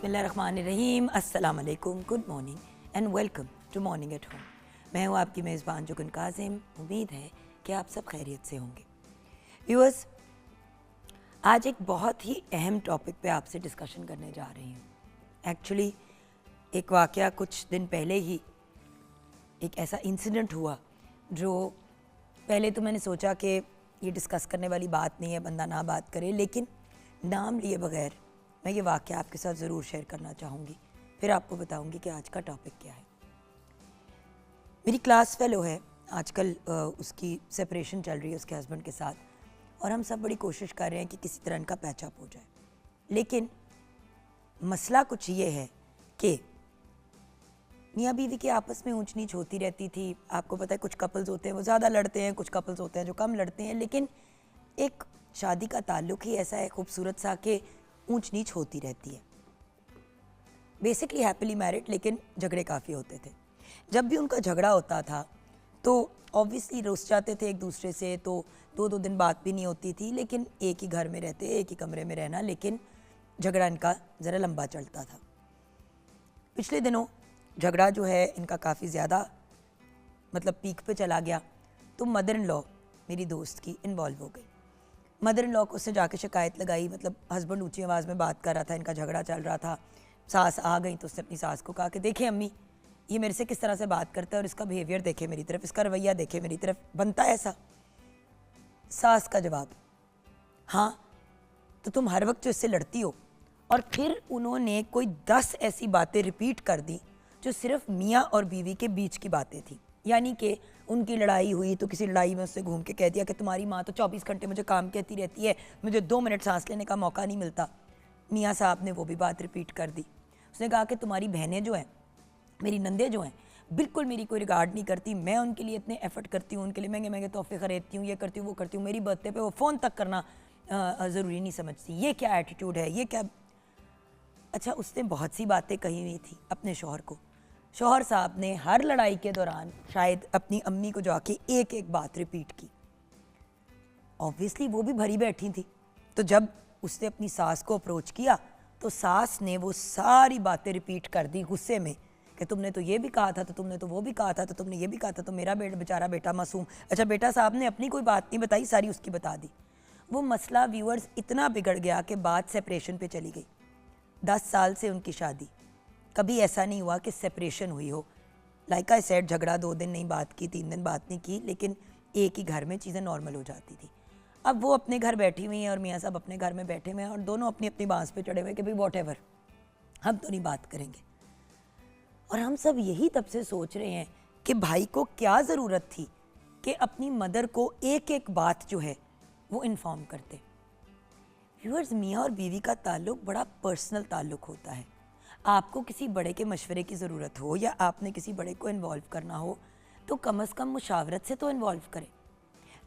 बिस्मिल्लाहिर्रहमानिर्रहीम, अस्सलाम वालेकुम, good morning and welcome to Morning at Home. मैं हूँ आपकी मेज़बान जुगन काजिम। उम्मीद है कि आप सब खैरियत से होंगे। व्यूअर्स, आज एक बहुत ही अहम टॉपिक पे आपसे डिस्कशन करने जा रही हूँ। एक्चुअली एक वाक़या कुछ दिन पहले ही एक ऐसा इंसिडेंट हुआ जो पहले तो मैंने सोचा कि ये डिस्कस करने वाली बात नहीं है, बंदा ना बात करे, लेकिन नाम लिए बगैर मैं ये वाक़या आपके साथ ज़रूर शेयर करना चाहूँगी। फिर आपको बताऊँगी कि आज का टॉपिक क्या है। मेरी क्लास फेलो है, आजकल उसकी सेपरेशन चल रही है उसके हस्बैंड के साथ, और हम सब बड़ी कोशिश कर रहे हैं कि किसी तरह इनका पैचअप हो जाए। लेकिन मसला कुछ ये है कि मियाँ बीवी की आपस में ऊंच नीच होती रहती थी। आपको पता है कुछ कपल्स होते हैं वो ज़्यादा लड़ते हैं, कुछ कपल्स होते हैं जो कम लड़ते हैं, लेकिन एक शादी का ताल्लुक़ ही ऐसा है खूबसूरत सा कि ऊंच नीच होती रहती है। बेसिकली हैप्पीली मैरिड, लेकिन झगड़े काफ़ी होते थे। जब भी उनका झगड़ा होता था तो ऑब्वियसली रुस जाते थे एक दूसरे से, तो दो दिन बात भी नहीं होती थी, लेकिन एक ही घर में रहते, एक ही कमरे में रहना, लेकिन झगड़ा इनका ज़रा लंबा चलता था। पिछले दिनों झगड़ा जो है इनका काफ़ी ज़्यादा मतलब पीक पे चला गया, तो मदर इन लॉ मेरी दोस्त की इन्वॉल्व हो गई। मदर इन लॉ को उससे जाके शिकायत लगाई, मतलब हस्बैंड ऊंची आवाज़ में बात कर रहा था, इनका झगड़ा चल रहा था। सास आ गई तो उसने अपनी सास को कहा कि देखें अम्मी, ये मेरे से किस तरह से बात करता है और इसका बिहेवियर देखे मेरी तरफ, इसका रवैया देखे मेरी तरफ, बनता है ऐसा? सास का जवाब, हाँ तो तुम हर वक्त जो इससे लड़ती हो। और फिर उन्होंने कोई 10 ऐसी बातें रिपीट कर दी जो सिर्फ मियाँ और बीवी के बीच की बातें थी। यानी कि उनकी लड़ाई हुई तो किसी लड़ाई में उससे घूम के कह दिया कि तुम्हारी माँ तो 24 घंटे मुझे काम कहती रहती है, मुझे 2 मिनट सांस लेने का मौका नहीं मिलता। मियाँ साहब ने वो भी बात रिपीट कर दी। उसने कहा कि तुम्हारी बहनें जो हैं, मेरी नंदे जो हैं, बिल्कुल मेरी कोई रिगार्ड नहीं करती। मैं उनके लिए इतने एफर्ट करती हूँ, उनके लिए महंगे महंगे तोहफे खरीदती हूँ, ये करती हूँ वो करती हूँ, मेरी बर्थडे पे वो फ़ोन तक करना ज़रूरी नहीं समझती। ये क्या एटीट्यूड है, ये क्या। अच्छा, उसने बहुत सी बातें कही हुई थी अपने शौहर को। शौहर साहब ने हर लड़ाई के दौरान शायद अपनी अम्मी को जाके एक एक बात रिपीट की। ऑब्वियसली वो भी भरी बैठी थी, तो जब उसने अपनी सास को अप्रोच किया तो सास ने वो सारी बातें रिपीट कर दी गुस्से में कि तुमने तो ये भी कहा था, तो तुमने तो वो भी कहा था, तो तुमने ये भी कहा था, तो मेरा बेचारा बेटा मासूम। अच्छा, बेटा साहब ने अपनी कोई बात नहीं बताई, सारी उसकी बता दी। वो मसला व्यूअर्स इतना बिगड़ गया कि बात सेपरेशन पे चली गई। 10 साल से उनकी शादी, कभी ऐसा नहीं हुआ कि सेपरेशन हुई हो। लाइक आई सेड, झगड़ा 2 दिन नहीं बात की, 3 दिन बात नहीं की, लेकिन एक ही घर में चीज़ें नॉर्मल हो जाती थी। अब वो अपने घर बैठी हुई हैं और मियाँ साहब अपने घर में बैठे हुए हैं, और दोनों अपनी अपनी बांस पे चढ़े हुए कि भाई वॉट एवर, हम तो नहीं बात करेंगे। और हम सब यही तब से सोच रहे हैं कि भाई को क्या ज़रूरत थी कि अपनी मदर को एक एक बात जो है वो इन्फॉर्म करते। व्यूअर्स, मियाँ और बीवी का ताल्लुक बड़ा पर्सनल ताल्लुक होता है। आपको किसी बड़े के मशवरे की ज़रूरत हो या आपने किसी बड़े को इन्वॉल्व करना हो तो कम से कम मुशावरत से तो इन्वॉल्व करें।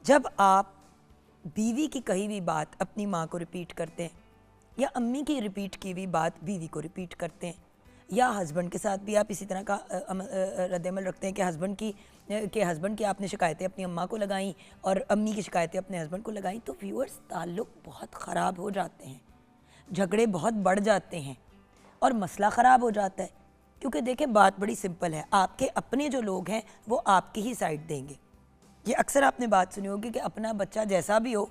जब आप बीवी की कही हुई बात अपनी माँ को रिपीट करते हैं, या अम्मी की रिपीट की हुई बात बीवी को रिपीट करते हैं, या हस्बैंड के साथ भी आप इसी तरह का रद्द-ए-अमल रखते हैं कि हस्बैंड की आपने शिकायतें अपनी अम्मा को लगाई और अम्मी की शिकायतें अपने हस्बैंड को लगाई, तो व्यूअर्स ताल्लुक़ बहुत ख़राब हो जाते हैं, झगड़े बहुत बढ़ जाते हैं और मसला ख़राब हो जाता है। क्योंकि देखें, बात बड़ी सिंपल है, आपके अपने जो लोग हैं वो आपकी ही साइड देंगे। ये अक्सर आपने बात सुनी होगी कि अपना बच्चा जैसा भी हो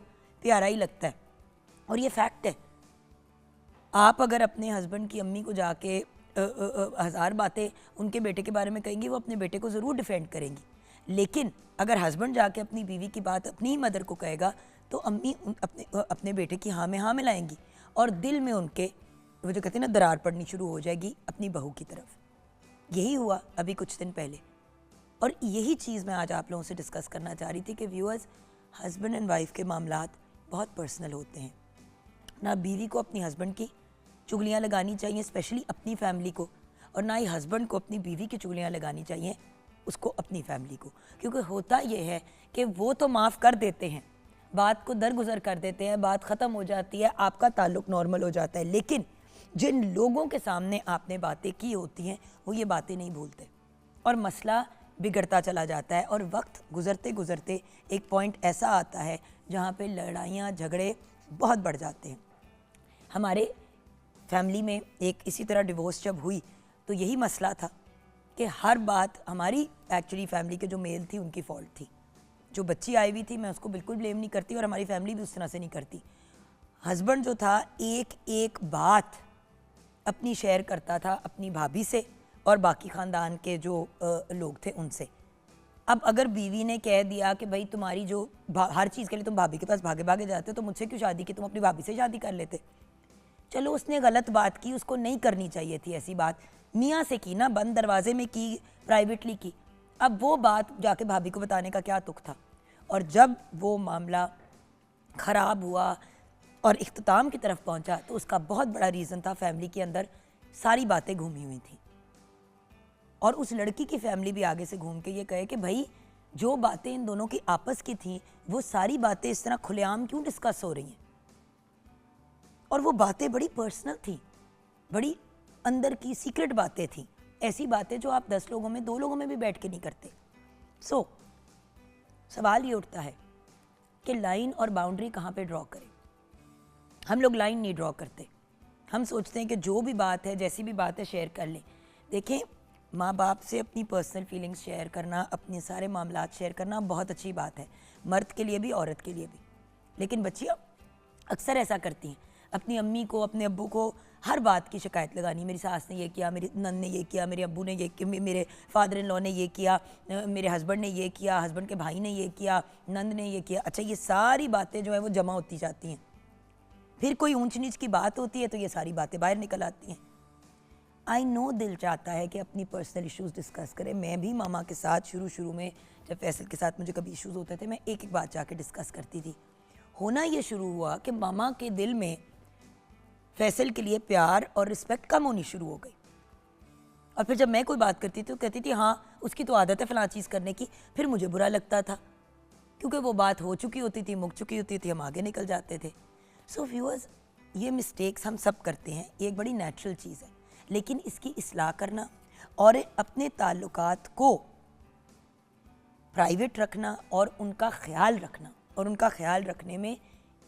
प्यारा ही लगता है, और ये फैक्ट है। आप अगर अपने हस्बैंड की अम्मी को जाके 1000 बातें उनके बेटे के बारे में कहेंगी, वो अपने बेटे को ज़रूर डिफेंड करेंगी। लेकिन अगर हस्बैंड जाके अपनी बीवी की बात अपनी ही मदर को कहेगा तो अम्मी अपने बेटे की हाँ में मिलाएंगी, और दिल में उनके वो जो कहते हैं ना दरार पड़नी शुरू हो जाएगी अपनी बहू की तरफ। यही हुआ अभी कुछ दिन पहले, और यही चीज़ मैं आज आप लोगों से डिस्कस करना चाह रही थी कि व्यूअर्स, हस्बैंड एंड वाइफ के मामलात बहुत पर्सनल होते हैं। ना बीवी को अपनी हस्बैंड की चुगलियाँ लगानी चाहिए, स्पेशली अपनी फैमिली को, और ना ही हस्बैंड को अपनी बीवी की चुगलियाँ लगानी चाहिए उसको अपनी फैमिली को। क्योंकि होता ये है कि वो तो माफ़ कर देते हैं, बात को दरगुजर कर देते हैं, बात ख़त्म हो जाती है, आपका ताल्लुक़ नॉर्मल हो जाता है। लेकिन जिन लोगों के सामने आपने बातें की होती हैं वो ये बातें नहीं भूलते, और मसला बिगड़ता चला जाता है, और वक्त गुज़रते गुज़रते एक पॉइंट ऐसा आता है जहाँ पे लड़ाइयाँ झगड़े बहुत बढ़ जाते हैं। हमारे फैमिली में एक इसी तरह डिवोर्स जब हुई तो यही मसला था कि हर बात हमारी एक्चुअली फैमिली के जो मेल थी उनकी फॉल्ट थी। जो बच्ची आई हुई थी मैं उसको बिल्कुल ब्लेम नहीं करती और हमारी फैमिली भी उस तरह से नहीं करती। हस्बैंड जो था एक एक बात अपनी शेयर करता था अपनी भाभी से और बाकी ख़ानदान के जो लोग थे उनसे। अब अगर बीवी ने कह दिया कि भाई तुम्हारी जो हर चीज़ के लिए तुम भाभी के पास भागे भागे जाते हो तो मुझसे क्यों शादी की, तुम अपनी भाभी से शादी कर लेते। चलो उसने गलत बात की, उसको नहीं करनी चाहिए थी ऐसी बात, मियाँ से की ना, बंद दरवाजे में की, प्राइवेटली की। अब वो बात जाके भाभी को बताने का क्या तुक था। और जब वो मामला ख़राब हुआ और इख्तिताम की तरफ पहुंचा तो उसका बहुत बड़ा रीज़न था फैमिली के अंदर सारी बातें घूमी हुई थी और उस लड़की की फैमिली भी आगे से घूम के ये कहे कि भाई जो बातें इन दोनों की आपस की थी वो सारी बातें इस तरह खुलेआम क्यों डिस्कस हो रही हैं। और वो बातें बड़ी पर्सनल थी, बड़ी अंदर की सीक्रेट बातें थी, ऐसी बातें जो आप 10 लोगों में 2 लोगों में भी बैठ के नहीं करते। सो सवाल ये उठता है कि लाइन और बाउंड्री कहाँ पे ड्रॉ करें। हम लोग लाइन नहीं ड्रॉ करते, हम सोचते हैं कि जो भी बात है जैसी भी बात है शेयर कर लें। देखें, माँ बाप से अपनी पर्सनल फीलिंग्स शेयर करना, अपने सारे मामलात शेयर करना बहुत अच्छी बात है, मर्द के लिए भी औरत के लिए भी। लेकिन बच्चियाँ अक्सर ऐसा करती हैं, अपनी अम्मी को अपने अब्बू को हर बात की शिकायत लगानी, मेरी सास ने ये किया, मेरी नंद ने ये किया, मेरे अब्बू ने ये किया, मेरे फादर इन लॉ ने ये किया, मेरे हस्बैंड ने ये किया, हस्बैंड के भाई ने ये किया, नंद ने ये किया। अच्छा, ये सारी बातें जो है वो जमा होती जाती हैं, फिर कोई ऊंच नीच की बात होती है तो ये सारी बातें बाहर निकल आती हैं। आई नो दिल चाहता है कि अपनी पर्सनल इश्यूज़ डिस्कस करें। मैं भी मामा के साथ शुरू में जब फैसल के साथ मुझे कभी इश्यूज़ होते थे मैं एक एक बात जाके डिस्कस करती थी। होना ये शुरू हुआ कि मामा के दिल में फैसल के लिए प्यार और रिस्पेक्ट कम होनी शुरू हो गई। और फिर जब मैं कोई बात करती थी तो कहती थी हाँ उसकी तो आदत है फ़लाँ चीज़ करने की। फिर मुझे बुरा लगता था क्योंकि वो बात हो चुकी होती थी, मुक चुकी होती थी, हम आगे निकल जाते थे। सो व्यूअर्स, ये मिस्टेक्स हम सब करते हैं, ये एक बड़ी नेचुरल चीज़ है, लेकिन इसकी इस्लाह करना और अपने ताल्लुकात को प्राइवेट रखना और उनका ख्याल रखना, और उनका ख्याल रखने में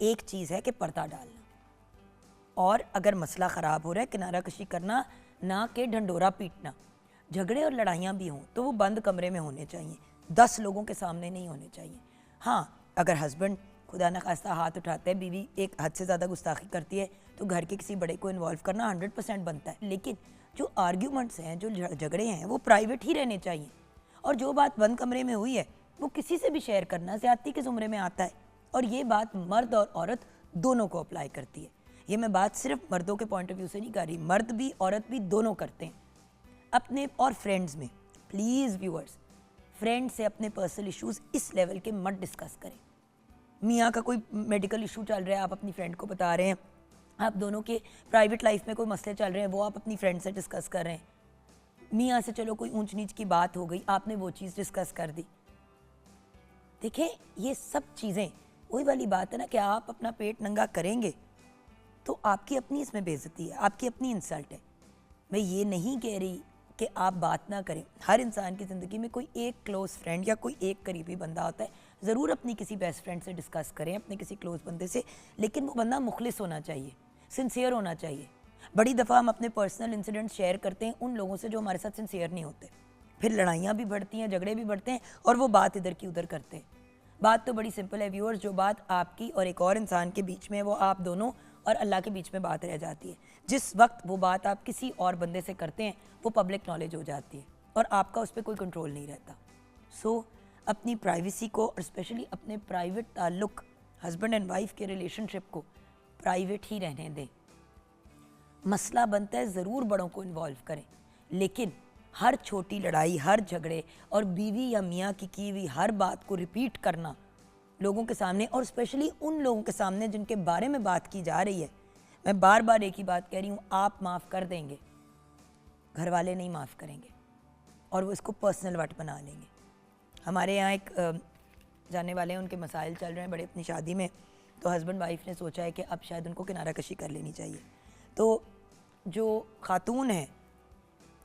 एक चीज़ है कि पर्दा डालना। और अगर मसला ख़राब हो रहा है किनारा कशी करना, ना कि ढंडोरा पीटना। झगड़े और लड़ाइयाँ भी हों तो वो बंद कमरे में होने चाहिए, 10 लोगों के सामने नहीं होने चाहिए। हाँ, अगर हस्बैंड खुदा न खास्ता हाथ उठाते हैं, बीवी एक हद से ज़्यादा गुस्ताखी करती है तो घर के किसी बड़े को इन्वॉल्व करना 100% बनता है। लेकिन जो आर्ग्यूमेंट्स हैं, जो झगड़े हैं, वो प्राइवेट ही रहने चाहिए। और जो बात बंद कमरे में हुई है वो किसी से भी शेयर करना ज़्यादती के ज़ुमरे में आता है। और ये बात मर्द और औरत दोनों को अप्लाई करती है। ये मैं बात सिर्फ मर्दों के पॉइंट ऑफ व्यू से नहीं कर रही, मर्द भी औरत भी दोनों करते हैं अपने। और फ्रेंड्स में प्लीज़ व्यूअर्स, फ्रेंड से अपने पर्सनल इश्यूज़ इस लेवल के मत डिस्कस करें। मियाँ का कोई मेडिकल इशू चल रहा है, आप अपनी फ्रेंड को बता रहे हैं, आप दोनों के प्राइवेट लाइफ में कोई मसले चल रहे हैं, वो आप अपनी फ्रेंड से डिस्कस कर रहे हैं। मियाँ से चलो कोई ऊंच नीच की बात हो गई, आपने वो चीज़ डिस्कस कर दी। देखें, ये सब चीज़ें वही वाली बात है ना कि आप अपना पेट नंगा करेंगे तो आपकी अपनी इसमें बेइज्जती है, आपकी अपनी इंसल्ट है। मैं ये नहीं कह रही कि आप बात ना करें। हर इंसान की ज़िंदगी में कोई एक क्लोज़ फ्रेंड या कोई एक करीबी बंदा होता है, ज़रूर अपनी किसी बेस्ट फ्रेंड से डिस्कस करें, अपने किसी क्लोज़ बंदे से, लेकिन वो बंदा मुखलिस होना चाहिए, सिंसियर होना चाहिए। बड़ी दफ़ा हम अपने पर्सनल इंसिडेंट्स शेयर करते हैं उन लोगों से जो हमारे साथ सिंसियर नहीं होते, फिर लड़ाइयाँ भी बढ़ती हैं, झगड़े भी बढ़ते हैं और वो बात इधर की उधर करते हैं। बात तो बड़ी सिंपल है व्यूअर्स, जो बात आपकी और एक और इंसान के बीच में है वो आप दोनों और अल्लाह के बीच में बात रह जाती है। जिस वक्त वो बात आप किसी और बंदे से करते हैं वो पब्लिक नॉलेज हो जाती है और आपका उस पर कोई कंट्रोल नहीं रहता। सो अपनी प्राइवेसी को और स्पेशली अपने प्राइवेट ताल्लुक, हस्बैंड एंड वाइफ के रिलेशनशिप को प्राइवेट ही रहने दें। मसला बनता है ज़रूर बड़ों को इन्वॉल्व करें, लेकिन हर छोटी लड़ाई, हर झगड़े और बीवी या मियाँ की हुई हर बात को रिपीट करना लोगों के सामने, और स्पेशली उन लोगों के सामने जिनके बारे में बात की जा रही है। मैं बार बार एक ही बात कह रही हूँ, आप माफ़ कर देंगे, घर वाले नहीं माफ़ करेंगे और वो इसको पर्सनल वट बना लेंगे। हमारे यहाँ एक जाने वाले हैं, उनके मसाइल चल रहे हैं बड़े अपनी शादी में, तो हस्बैंड वाइफ ने सोचा है कि अब शायद उनको किनारा कशी कर लेनी चाहिए। तो जो खातून है,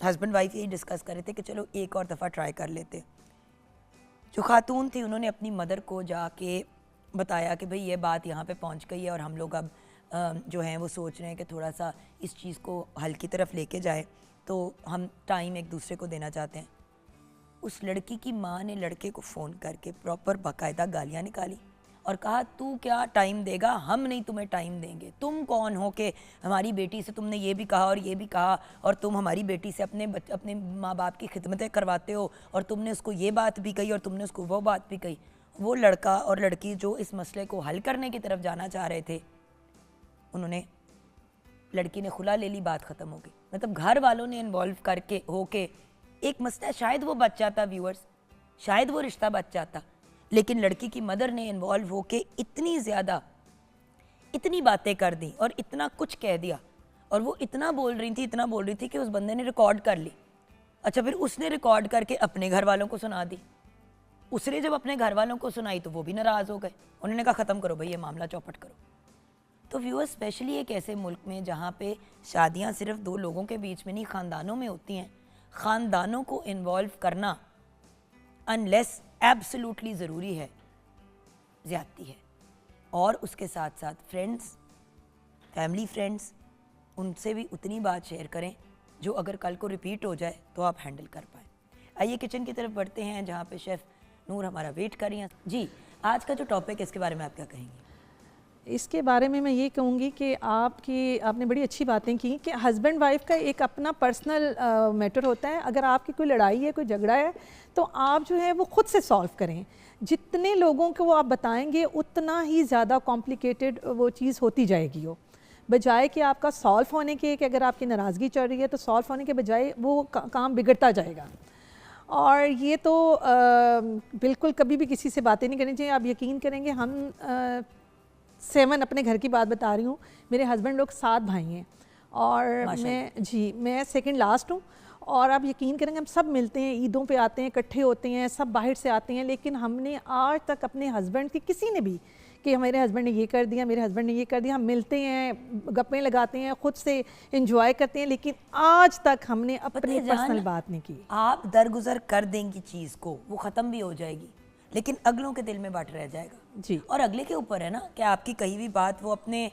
हस्बैंड वाइफ यही डिस्कस कर रहे थे कि चलो एक और दफ़ा ट्राई कर लेते। जो खातून थी उन्होंने अपनी मदर को जाके बताया कि भाई ये बात यहाँ पे पहुँच गई है और हम लोग अब जो हैं वो सोच रहे हैं कि थोड़ा सा इस चीज़ को हल की तरफ लेके जाए, तो हम टाइम एक दूसरे को देना चाहते हैं। उस लड़की की माँ ने लड़के को फ़ोन करके प्रॉपर बाकायदा गालियाँ निकाली और कहा तू क्या टाइम देगा, हम नहीं तुम्हें टाइम देंगे, तुम कौन हो कि हमारी बेटी से तुमने ये भी कहा और ये भी कहा, और तुम हमारी बेटी से अपने माँ बाप की खिदमतें करवाते हो, और तुमने उसको ये बात भी कही और तुमने उसको वो बात भी कही। वो लड़का और लड़की जो इस मसले को हल करने की तरफ जाना चाह रहे थे, उन्होंने, लड़की ने खुला ले ली, बात ख़त्म हो गई। मतलब घर वालों ने इन्वॉल्व करके होके एक मसला, शायद वो बच जाता व्यूअर्स, शायद वो रिश्ता बच जाता, लेकिन लड़की की मदर ने इन्वॉल्व होके इतनी ज़्यादा, इतनी बातें कर दी और इतना कुछ कह दिया, और वो इतना बोल रही थी कि उस बंदे ने रिकॉर्ड कर ली। अच्छा, फिर उसने रिकॉर्ड करके अपने घर वालों को सुना दी। उसने जब अपने घर वालों को सुनाई तो वो भी नाराज़ हो गए, उन्होंने कहा ख़त्म करो भाई ये मामला, चौपट करो। तो व्यूअर्स, स्पेशली एक ऐसे मुल्क में जहाँ पे शादियाँ सिर्फ दो लोगों के बीच में नहीं, ख़ानदानों में होती हैं, ख़ानदानों को इन्वॉल्व करना अनलेस एब्सोल्युटली ज़रूरी है, ज़्यादती है। और उसके साथ साथ फ्रेंड्स, फैमिली फ्रेंड्स, उनसे भी उतनी बात शेयर करें जो अगर कल को रिपीट हो जाए तो आप हैंडल कर पाएँ। आइए किचन की तरफ बढ़ते हैं जहाँ पे शेफ़ नूर हमारा वेट कर रही हैं। जी, आज का जो टॉपिक है इसके बारे में आप क्या कहेंगी? इसके बारे में मैं ये कहूँगी कि आपने बड़ी अच्छी बातें की कि हस्बैंड वाइफ का एक अपना पर्सनल मैटर होता है। अगर आपकी कोई लड़ाई है, कोई झगड़ा है, तो आप जो है वो ख़ुद से सॉल्व करें। जितने लोगों को वो आप बताएंगे उतना ही ज़्यादा कॉम्प्लिकेटेड वो चीज़ होती जाएगी। वो बजाय कि आपका सॉल्व होने के, कि अगर आपकी नाराज़गी चल रही है तो सॉल्व होने के बजाय वो काम बिगड़ता जाएगा। और ये तो बिल्कुल कभी भी किसी से बातें नहीं करनी चाहिए। आप यकीन करेंगे, हम 7 अपने घर की बात बता रही हूँ, मेरे हस्बैंड लोग 7 भाई हैं और मैं सेकंड लास्ट हूँ। और आप यकीन करेंगे, हम सब मिलते हैं, ईदों पे आते हैं, इकट्ठे होते हैं, सब बाहर से आते हैं, लेकिन हमने आज तक अपने हस्बैंड की, किसी ने भी, कि मेरे हस्बैंड ने ये कर दिया, मेरे हस्बैंड ने ये कर दिया, हम मिलते हैं, गप्पें लगाते हैं, ख़ुद से इंजॉय करते हैं, लेकिन आज तक हमने अपनी पर्सनल बात नहीं की। आप दरगुजर कर देंगी चीज़ को, वो ख़त्म भी हो जाएगी, लेकिन अगलों के दिल में बट रह जाएगा। जी, और अगले के ऊपर है ना कि आपकी कही हुई बात वो अपने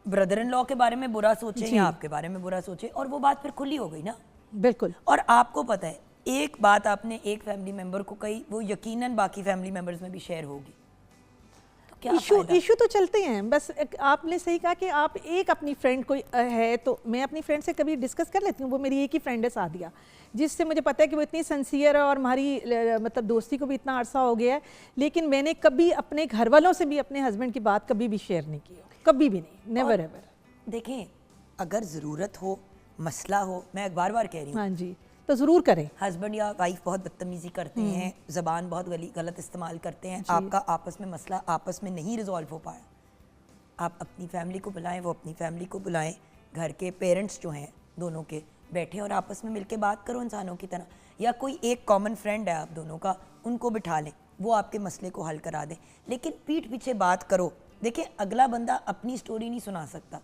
ब्रदर इन लॉ के बारे में बुरा सोचे या आपके बारे में बुरा सोचे, और वो बात फिर खुली हो गई ना। बिल्कुल। और आपको पता है, एक बात आपने एक फैमिली मेंबर को कही, वो यकीनन बाकी फैमिली मेंबर्स में भी शेयर होगी। इशू तो चलते हैं। बस आपने सही कहा कि आप एक अपनी फ्रेंड कोई है, तो मैं अपनी फ्रेंड से कभी डिस्कस कर लेती हूँ। वो मेरी एक ही फ्रेंड है, सादिया, जिससे मुझे पता है कि वो इतनी सिंसियर है और हमारी मतलब दोस्ती को भी इतना अरसा हो गया है, लेकिन मैंने कभी अपने घर वालों से भी अपने हस्बैंड की बात कभी भी शेयर नहीं की, कभी भी नहीं, नेवर एवर। देखें, अगर ज़रूरत हो, मसला हो, मैं बार बार कह रही हूँ, हाँ जी, तो ज़रूर करें। हस्बैंड या वाइफ बहुत बदतमीज़ी करते हैं, ज़बान बहुत गलत इस्तेमाल करते हैं, आपका आपस में मसला आपस में नहीं रिजॉल्व हो पाया, आप अपनी फैमिली को बुलाएं, वो अपनी फैमिली को बुलाएं, घर के पेरेंट्स जो हैं दोनों के बैठे और आपस में मिलके बात करो इंसानों की तरह, या कोई एक कॉमन फ्रेंड है आप दोनों का, उनको बिठा लें, वो आपके मसले को हल करा दें। लेकिन पीठ पीछे बात करो। देखिए, अगला बंदा अपनी स्टोरी नहीं सुना सकता,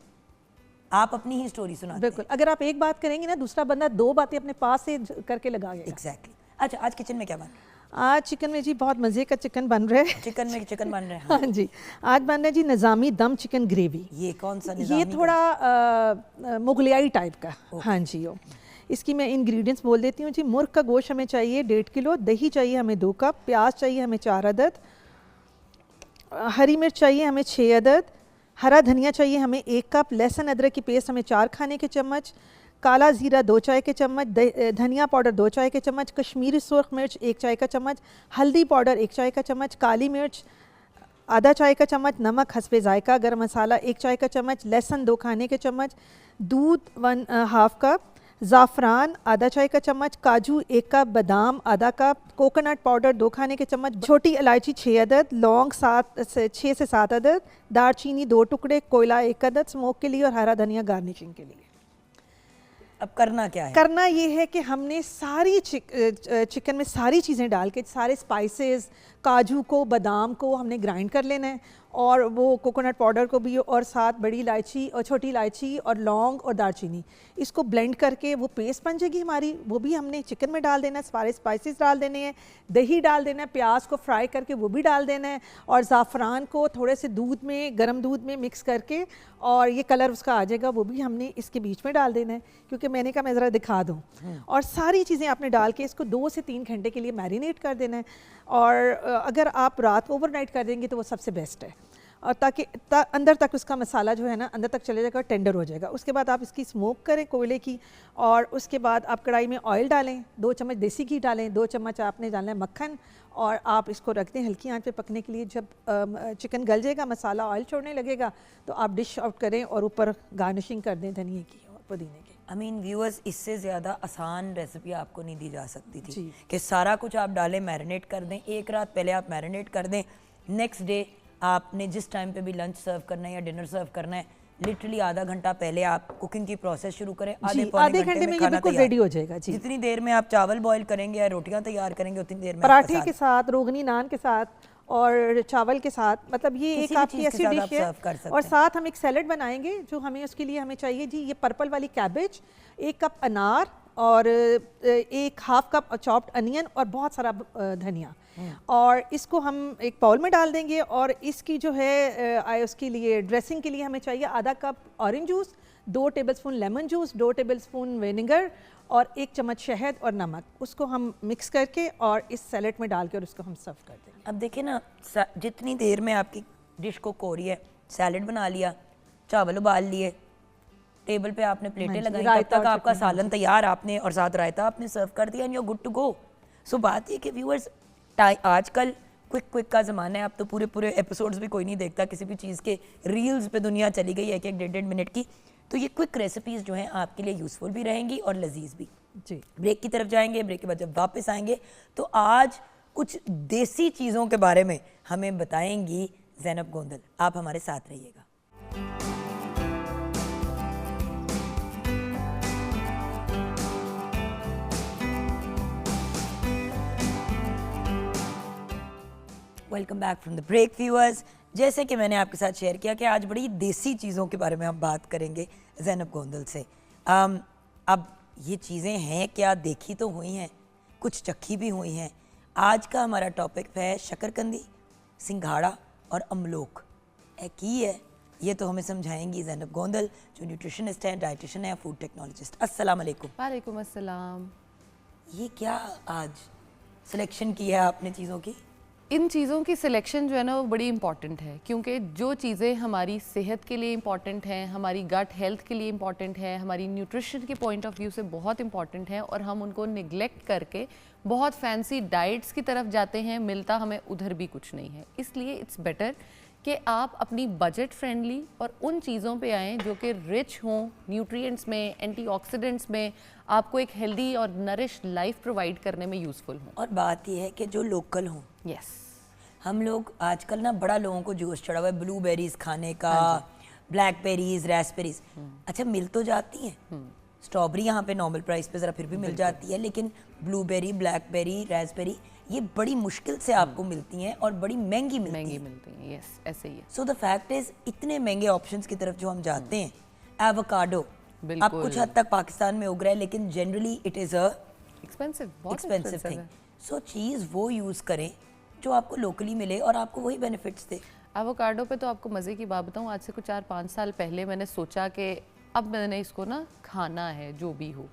आप अपनी ही स्टोरी सुनाते हैं। बिल्कुल, अगर आप एक बात करेंगे ना, दूसरा बंदा 2 बातें अपने पास से करके लगाएगा। एग्जैक्टली। अच्छा, आज किचन में क्या बन रहा है? आज चिकन में जी बहुत मज़े का चिकन बन रहा है। चिकन बन रहा है। हाँ जी, आज बन रहा है जी निज़ामी दम चिकन ग्रेवी। ये कौन सा निज़ामी? ये थोड़ा मुगलियाई टाइप का। हाँ जी। इसकी मैं इंग्रेडिएंट्स बोल देती हूँ जी। मुर्ग का गोश्त हमें चाहिए 1.5 किलो, दही चाहिए हमें 2 कप, प्याज चाहिए हमें 4 अदद, हरी मिर्च चाहिए हमें 6 अदद, हरा धनिया चाहिए हमें 1 कप, लहसुन अदरक की पेस्ट हमें 4 खाने के चम्मच, काला ज़ीरा 2 चाय के चम्मच, धनिया पाउडर 2 चाय के चम्मच, कश्मीरी सुर्ख मिर्च 1 चाय का चम्मच, हल्दी पाउडर 1 चाय का चम्मच, काली मिर्च आधा चाय का चम्मच, नमक हस्बे जायका, गरम मसाला 1 चाय का चम्मच, लहसुन 2 खाने के चम्मच, दूध 1.5 कप, ज़ाफ़रान आधा चाय का चम्मच, काजू 1 कप, बादाम आधा कप, कोकोनट पाउडर 2 खाने के चम्मच, छोटी इलायची 6 अदद, लौंग 6 से 7 अदद, दालचीनी 2 टुकड़े, कोयला 1 अदद स्मोक के लिए, और हरा धनिया गार्निशिंग के लिए। अब करना क्या है? करना ये है कि हमने सारी चिकन में सारी चीज़ें डाल के, सारे स्पाइसेस, काजू को, बादाम को हमने ग्राइंड कर लेना है, और वो कोकोनट पाउडर को भी, और साथ बड़ी इलायची और छोटी इलायची और लौंग और दालचीनी, इसको ब्लेंड करके वो पेस्ट बन जाएगी हमारी। वो भी हमने चिकन में डाल देना है, सारे स्पाइसेस डाल देने हैं, दही डाल देना है, प्याज को फ्राई करके वो भी डाल देना है, और ज़ाफ़रान को थोड़े से दूध में, गर्म दूध में मिक्स करके, और ये कलर उसका आ जाएगा, वो भी हमने इसके बीच में डाल देना है, क्योंकि मैंने कहा मैं ज़रा दिखा दूँ। और सारी चीज़ें आपने डाल के इसको 2 से 3 घंटे के लिए मैरिनेट कर देना है, और अगर आप रात को ओवरनाइट कर देंगे तो वो सबसे बेस्ट है, और ताकि अंदर तक उसका मसाला जो है ना अंदर तक चले जाएगा, टेंडर हो जाएगा। उसके बाद आप इसकी स्मोक करें कोयले की, और उसके बाद आप कढ़ाई में ऑयल डालें, 2 चम्मच देसी घी डालें, 2 चम्मच आपने डालना है मक्खन, और आप इसको रख दें हल्की आंच पे पकने के लिए। जब चिकन गल जाएगा, मसाला ऑयल छोड़ने लगेगा, तो आप डिश आउट करें और ऊपर गार्निशिंग कर दें धनिए की और पुदीने की। आई मीन व्यूअर्स, इससे ज़्यादा आसान रेसिपी आपको नहीं दी जा सकती थी कि सारा कुछ आप डालें, मैरिनेट कर दें, एक रात पहले आप मैरिनेट कर दें, नेक्स्ट डे आपने जिस टाइम पे भी लंच सर्व करना है या डिनर सर्व करना है, लिटरली आधा घंटा पहले आप कुकिंग की प्रोसेस शुरू करें, आधे घंटे में ये बिल्कुल रेडी हो जाएगा जी। जितनी देर में आप चावल बॉईल करेंगे या रोटियां तैयार करेंगे, उतनी देर में पराठे के साथ, रोगनी नान के साथ और चावल के साथ, मतलब ये एक आपकी ऐसी डिश है। और साथ हम एक सैलेड बनाएंगे, जो हमें उसके लिए हमें चाहिए जी ये पर्पल वाली कैबेज, 1 कप अनार, और 1 हाफ कप चॉप्ड अनियन, और बहुत सारा धनिया, और इसको हम एक बाउल में डाल देंगे। और इसकी जो है उसके लिए ड्रेसिंग के लिए हमें चाहिए आधा cup orange juice, 2 tablespoon lemon juice, 2 tablespoon vinegar, और 1 चम्मच शहद और नमक। उसको हम मिक्स करके और इस सैलेड में डाल के और उसको हम सर्व कर देंगे। अब देखिए ना, जितनी देर में आपकी डिश को कोरी है, सैलेड बना लिया, चावल उबाल लिए, टेबल पे आपने प्लेटें लगाई, तब तक आपका सालन तैयार आपने, और साथ रायता आपने सर्व कर दिया, and you are good to go. So बात ये कि व्यूअर्स, आजकल क्विक का ज़माना है, अब तो पूरे एपिसोड्स भी कोई नहीं देखता, किसी भी चीज़ के रील्स पे दुनिया चली गई है 1-1 मिनट की। तो ये क्विक रेसिपीज़ जो हैं आपके लिए यूज़फुल भी रहेंगी और लजीज भी जी। ब्रेक की तरफ जाएंगे, ब्रेक के बाद जब वापस आएंगे तो आज कुछ देसी चीज़ों के बारे में हमें बताएंगी ज़ैनब गोंदल। आप हमारे साथ रहिएगा। Welcome back from the break viewers. जैसे कि मैंने आपके साथ शेयर किया कि आज बड़ी देसी चीज़ों के बारे में हम बात करेंगे ज़ैनब गोंदल से। अब ये चीज़ें हैं क्या, देखी तो हुई हैं, कुछ चखी भी हुई हैं। आज का हमारा टॉपिक है शकरकंदी, सिंघाड़ा और अमलोक। की है ये तो हमें समझाएंगी ज़ैनब गोंदल, जो न्यूट्रिशनिस्ट है, डाइटिशियन है, फूड टेक्नोलॉजिस्ट। अस्सलाम वालेकुम। वालेकुम अस्सलाम। ये क्या आज सिलेक्शन की है आपने चीज़ों की? इन चीज़ों की सिलेक्शन जो है ना वो बड़ी इंपॉर्टेंट है, क्योंकि जो चीज़ें हमारी सेहत के लिए इंपॉर्टेंट हैं, हमारी गट हेल्थ के लिए इंपॉर्टेंट है, हमारी न्यूट्रिशन के पॉइंट ऑफ व्यू से बहुत इंपॉर्टेंट है, और हम उनको निगलेक्ट करके बहुत फैंसी डाइट्स की तरफ जाते हैं, मिलता हमें उधर भी कुछ नहीं है। इसलिए इट्स बेटर कि आप अपनी बजट फ्रेंडली और उन चीज़ों पे आएँ जो कि रिच हों न्यूट्रिएंट्स में, एंटीऑक्सीडेंट्स में, आपको एक हेल्दी और नरिश लाइफ प्रोवाइड करने में यूज़फुल हों। और बात यह है कि जो लोकल हों। यस, हम लोग आजकल ना बड़ा लोगों को जोश चढ़ा हुआ है ब्लूबेरीज खाने का, ब्लैकबेरीज, रास्पबेरीज। अच्छा मिल तो जाती हैं, स्ट्रॉबेरी यहाँ पे नॉर्मल प्राइस पे ज़रा फिर भी मिल जाती है, लेकिन ब्लूबेरी, ब्लैकबेरी, रास्पबेरी ये बड़ी मुश्किल से आपको मिलती हैं और बड़ी महंगी मिलती हैं। यस, ऐसे ही है। सो द फैक्ट इज इतने महंगे ऑप्शंस की तरफ जो हम जाते हैं, एवोकाडो अब कुछ हद तक पाकिस्तान में उग रहा है, लेकिन generally it is a expensive thing. So चीज़ वो यूज़ करें जो आपको लोकली मिले और आपको वही बेनिफिट्स दे। एवोकाडो पे तो आपको मज़े की बात बताऊँ, आज से कुछ 4-5 साल पहले मैंने सोचा कि अब मैंने इसको ना खाना है जो भी हो।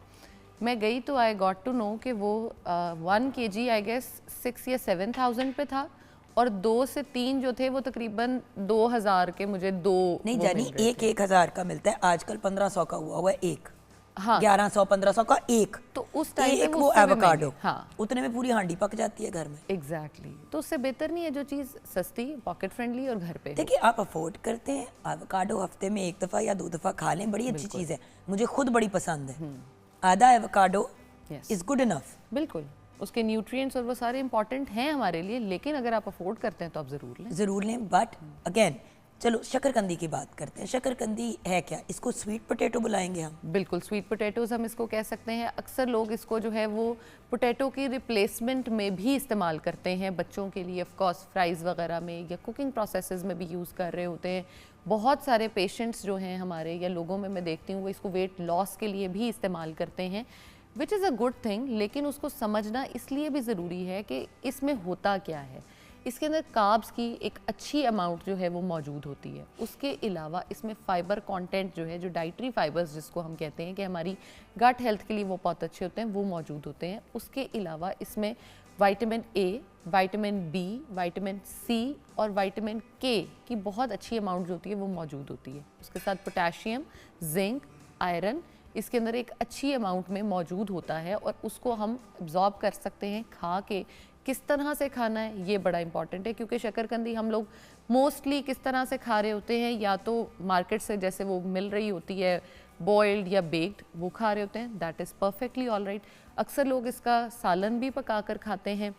मैं गई तो आई गॉट टू नो कि वो 1 kg आई गेस 6 या 7,000 पे था, और 2 से 3 जो थे वो तकरीबन 2,000 के मुझे 2 नहीं जानी, 1,000 का मिलता है आजकल, 1,500 का हुआ है एक। हाँ, 1100-1500 का एक। तो उस टाइम पे वो एवोकाडो, हाँ, उतने में पूरी हांडी पक जाती है घर में। एग्जैक्टली। तो उससे बेहतर नहीं है जो चीज़ सस्ती, पॉकेट फ्रेंडली और घर पे। देखिए आप अफोर्ड करते हैं, एवोकाडो हफ्ते में 1 दफ़ा या 2 दफ़ा खा लें, बड़ी अच्छी चीज़ है, मुझे खुद बड़ी पसंद है। आधा एवोकाडो इज़ गुड इनफ। बिल्कुल, उसके न्यूट्रिएंट्स और वो सारे इंपॉर्टेंट हैं हमारे लिए, लेकिन अगर आप अफोर्ड करते हैं तो आप ज़रूर लें। बट अगेन चलो शकरकंदी की बात करते हैं। शकरकंदी है क्या? इसको स्वीट पोटैटो बुलाएंगे हम? बिल्कुल, स्वीट पोटैटोज़ हम इसको कह सकते हैं। अक्सर लोग इसको जो है वो पोटैटो की रिप्लेसमेंट में भी इस्तेमाल करते हैं, बच्चों के लिए ऑफ कोर्स फ्राइज़ वगैरह में या कुकिंग प्रोसेसेस में भी यूज़ कर रहे होते हैं। बहुत सारे पेशेंट्स जो हैं हमारे या लोगों में मैं देखती हूँ वो इसको वेट लॉस के लिए भी इस्तेमाल करते हैं, which is a good thing. लेकिन उसको समझना इसलिए भी ज़रूरी है कि इसमें होता क्या है। इसके अंदर कार्ब्स की एक अच्छी अमाउंट जो है वो मौजूद होती है। उसके अलावा इसमें फ़ाइबर कंटेंट जो है, जो डाइटरी फाइबर्स जिसको हम कहते हैं कि हमारी गट हेल्थ के लिए वो बहुत अच्छे होते हैं, वो मौजूद होते हैं। उसके अलावा इसमें vitamin A, vitamin B, vitamin C और विटामिन के की बहुत अच्छी अमाउंट जो होती है वो मौजूद होती है। उसके साथ पोटेशियम, जिंक, आयरन इसके अंदर एक अच्छी अमाउंट में मौजूद होता है और उसको हम एब्जॉर्ब कर सकते हैं। खा के किस तरह से खाना है ये बड़ा इंपॉर्टेंट है, क्योंकि शकरकंदी हम लोग मोस्टली किस तरह से खा रहे होते हैं, या तो मार्केट से जैसे वो मिल रही होती है बॉइल्ड या बेक्ड, वो खा रहे होते हैं, that is perfectly all right. अक्सर लोग इसका सालन भी पका कर खाते हैं,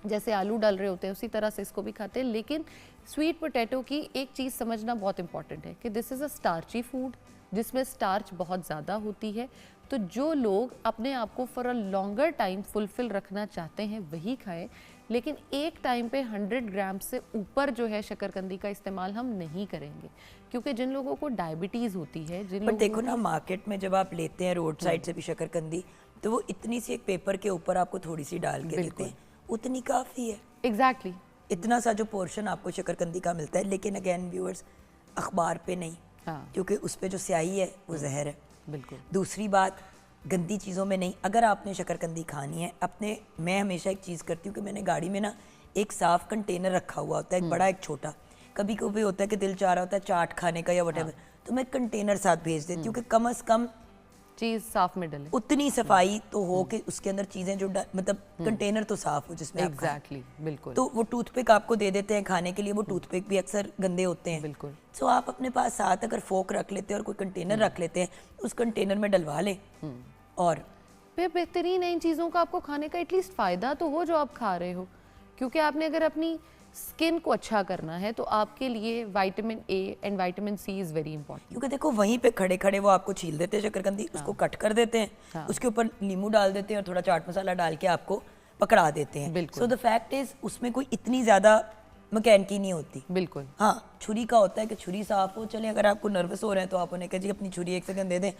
जैसे आलू डाल रहे होते हैं उसी तरह से इसको भी खाते हैं। लेकिन स्वीट पोटैटो की एक चीज़ समझना बहुत इंपॉर्टेंट है कि this is a starchy food जिसमें स्टार्च बहुत ज़्यादा होती है। तो जो लोग अपने आप को for a longer time fulfil रखना चाहते हैं वही खाएं, लेकिन एक टाइम पे 100 ग्राम से ऊपर जो है शकरकंदी का इस्तेमाल हम नहीं करेंगे, क्योंकि जिन लोगों को डायबिटीज़ होती है, जिन पर लोगों देखो ना, मार्केट में जब आप लेते हैं रोड साइड से भी शकरकंदी, तो वो इतनी सी एक पेपर के ऊपर आपको थोड़ी सी डाल के देते हैं, उतनी काफ़ी है। एग्जैक्टली इतना सा जो पोर्शन आपको शकरकंदी का मिलता है। लेकिन अगेन व्यूअर्स, अखबार पे नहीं, हाँ क्योंकि उस पे जो स्याही है वो जहर है। बिल्कुल दूसरी बात, गंदी चीज़ों में नहीं। अगर आपने शकरकंदी खानी है अपने, मैं हमेशा एक चीज़ करती हूँ कि मैंने गाड़ी में ना एक साफ़ कंटेनर रखा हुआ होता है, एक बड़ा एक छोटा। कभी कभी होता है कि दिल चाह रहा होता है चाट खाने का या वटेवर, तो मैं कंटेनर साथ भेज देती हूँ कि कम से कम चीज़ साफ में डले। उतनी सफाई तो हो कि उसके अंदर चीज़ें जो मतलब कंटेनर तो साफ़ हो जिसमें आप खाएं। एग्जैक्टली बिल्कुल। तो वो टूथपिक आपको दे देते हैं खाने के लिए, वो टूथपिक भी अक्सर गंदे होते हैं। बिल्कुल। सो आप अपने पास साथ अगर फोक रख लेते हैं और कोई कंटेनर रख लेते हैं, उस कंटेनर में डलवा लें और फिर बेहतरीन है। इन चीज़ों का आपको खाने का एटलीस्ट फ़ायदा तो हो जो आप खा रहे हो, क्योंकि आपने अगर अपनी स्किन को अच्छा करना है तो आपके लिए vitamin A and vitamin C is very important. क्योंकि देखो वहीं पे खड़े खड़े वो आपको छील देते हैं शकरकंदी, उसको कट कर देते हैं, उसके ऊपर नींबू डाल देते हैं और थोड़ा चाट मसाला डाल के आपको पकड़ा देते हैं। बिल्कुल। सो द फैक्ट इज उसमें कोई इतनी ज़्यादा मैकेनिकी नहीं होती। बिल्कुल। हाँ, छुरी का होता है कि छुरी साफ हो। चलें, अगर आपको नर्वस हो रहे हैं तो आप उन्हें कह जी अपनी छुरी 1 सेकंड दे दें,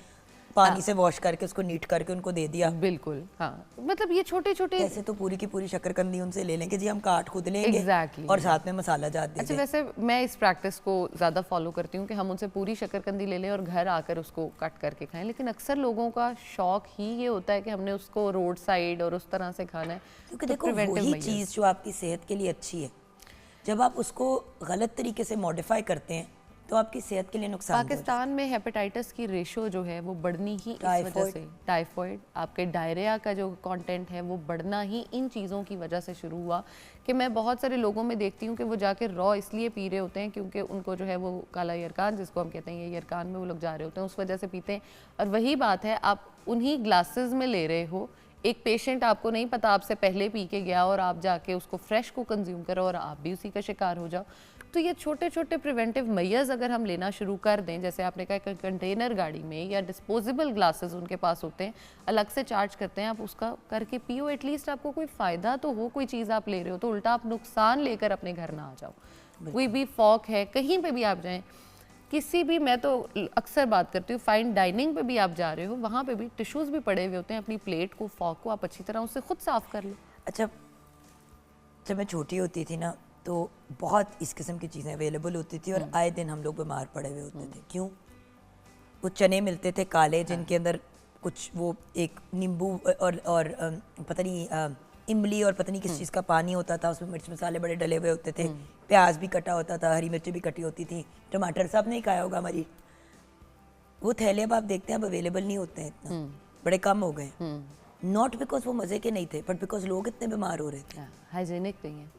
पानी से वॉश करके उसको नीट करके उनको दे दिया। बिल्कुल हाँ, मतलब ये छोटे छोटे। ऐसे तो पूरी की पूरी शकरकंदी उनसे ले लेंगे जी, हम काट खुद लेंगे Exactly. और साथ में मसाला जात दे अच्छा, दें। वैसे मैं इस प्रैक्टिस को ज़्यादा फॉलो करती हूँ कि हम उनसे पूरी शकरकंदी ले लें और घर आकर उसको कट करके खाएं, लेकिन अक्सर लोगों का शौक ही ये होता है कि हमने उसको रोड साइड और उस तरह से खाना है। क्योंकि तो देखो preventive वही measures। चीज़ जो आपकी सेहत के लिए अच्छी है, जब आप उसको गलत तरीके से मॉडिफाई करते हैं तो आपकी सेहत के लिए नुकसान। पाकिस्तान में हेपेटाइटिस की रेशो जो है वो बढ़नी ही इस वजह से, टाइफॉइड, आपके डायरिया का जो कंटेंट है वो बढ़ना ही इन चीज़ों की वजह से शुरू हुआ। कि मैं बहुत सारे लोगों में देखती हूँ कि वो जाके रॉ इसलिए पी रहे होते हैं क्योंकि उनको जो है वो काला यरकान जिसको हम कहते हैं, ये यरकान में वो लोग जा रहे होते हैं, उस वजह से पीते हैं। और वही बात है, आप उन्हीं ग्लासेस में ले रहे हो, एक पेशेंट आपको नहीं पता आपसे पहले पी के गया और आप जाके उसको फ्रेश को कंज्यूम करो और आप भी उसी का शिकार हो जाओ। तो ये छोटे छोटे प्रिवेंटिव मेजर्स अगर हम लेना शुरू कर दें, जैसे आपने कहा कि कंटेनर गाड़ी में या डिस्पोजेबल ग्लासेस उनके पास होते हैं, अलग से चार्ज करते हैं, आप उसका करके पियो, एटलीस्ट आपको कोई फ़ायदा तो हो। कोई चीज़ आप ले रहे हो तो उल्टा आप नुकसान लेकर अपने घर ना आ जाओ। कोई भी फॉक है, कहीं पे भी आप जाएं, किसी भी, मैं तो अक्सर बात करती हूँ, फाइन डाइनिंग पे भी आप जा रहे हो, वहाँ पे भी टिश्यूज़ भी पड़े हुए होते हैं, अपनी प्लेट को, फॉक को आप अच्छी तरह उससे खुद साफ़ कर लो। अच्छा, जब मैं छोटी होती थी ना तो बहुत इस किस्म की चीज़ें अवेलेबल होती थी और आए दिन हम लोग बीमार पड़े हुए होते थे। क्यों? वो चने मिलते थे काले, जिनके अंदर कुछ वो एक नींबू और पता नहीं इमली और पता नहीं किस चीज़ का पानी होता था, उसमें मिर्च मसाले बड़े डले हुए होते थे, प्याज भी कटा होता था, हरी मिर्ची भी कटी होती थी, टमाटर सब नहीं खाया होगा हमारी। वो थैले अब आप देखते हैं अब अवेलेबल नहीं होते हैं, इतना बड़े कम हो गए। नॉट बिकॉज वो मज़े के नहीं थे, बट बिकॉज लोग इतने बीमार हो रहे थे। हाइजीनिक नहीं है,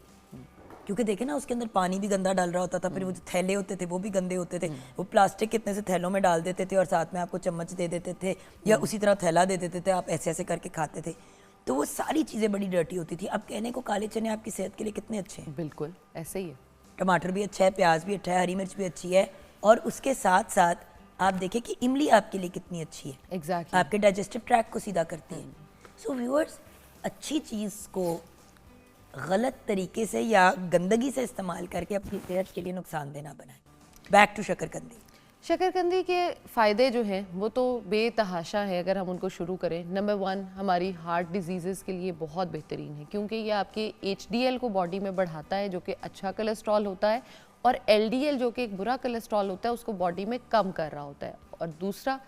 क्योंकि देखे ना उसके अंदर पानी भी गंदा डाल रहा होता था, फिर वो जो थैले होते थे वो भी गंदे होते थे, वो प्लास्टिक कितने से थैलों में डाल देते थे और साथ में आपको चम्मच दे देते थे या उसी तरह थैला दे देते थे, आप ऐसे ऐसे करके खाते थे। तो वो सारी चीज़ें बड़ी डर्टी होती थी। अब कहने को काले चने आपकी सेहत के लिए कितने अच्छे हैं। बिल्कुल ऐसे ही है। टमाटर भी अच्छा है, प्याज भी अच्छा है, हरी मिर्च भी अच्छी है, और उसके साथ साथ आप देखें कि इमली आपके लिए कितनी अच्छी है, एग्जैक्टली आपके डाइजेस्टिव ट्रैक को सीधा करती है। सो व्यूअर्स, अच्छी चीज़ को गलत तरीके से या गंदगी से इस्तेमाल करके अपनी सेहत के लिए नुकसानदेह ना बनाएं। Back to शकरकंदी। शकरकंदी के फ़ायदे जो हैं वो तो बेतहाशा है अगर हम उनको शुरू करें। नंबर 1, हमारी हार्ट डिजीज़ के लिए बहुत बेहतरीन है, क्योंकि ये आपके HDL को बॉडी में बढ़ाता है, जो कि अच्छा कोलेस्ट्रॉल होता है, और LDL जो कि एक बुरा कोलेस्ट्रॉल होता है उसको बॉडी में कम कर रहा होता है। और दूसरा,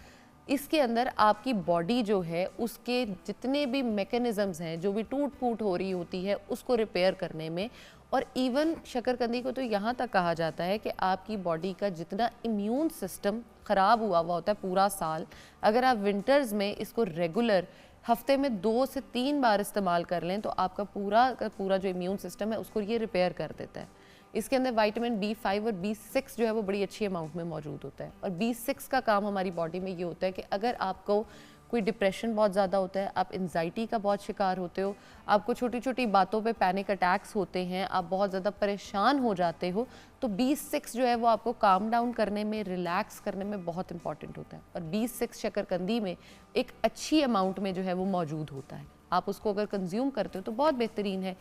इसके अंदर आपकी बॉडी जो है उसके जितने भी मैकेनिज़म्स हैं, जो भी टूट फूट हो रही होती है, उसको रिपेयर करने में, और इवन शकरकंदी को तो यहाँ तक कहा जाता है कि आपकी बॉडी का जितना इम्यून सिस्टम ख़राब हुआ होता है पूरा साल, अगर आप विंटर्स में इसको रेगुलर हफ्ते में 2 से 3 बार इस्तेमाल कर लें तो आपका पूरा जो इम्यून सिस्टम है उसको ये रिपेयर कर देता है। इसके अंदर विटामिन B5 और B6 जो है वो बड़ी अच्छी अमाउंट में मौजूद होता है, और B6 का काम हमारी बॉडी में ये होता है कि अगर आपको कोई डिप्रेशन बहुत ज़्यादा होता है, आप एंजाइटी का बहुत शिकार होते हो, आपको छोटी छोटी बातों पे पैनिक अटैक्स होते हैं, आप बहुत ज़्यादा परेशान हो जाते हो, तो B6 जो है वो आपको काम डाउन करने में, रिलैक्स करने में बहुत इंपॉर्टेंट होता है। और B6 शकरकंदी में एक अच्छी अमाउंट में जो है वो मौजूद होता है। आप उसको अगर कंज्यूम करते हो तो बहुत बेहतरीन है।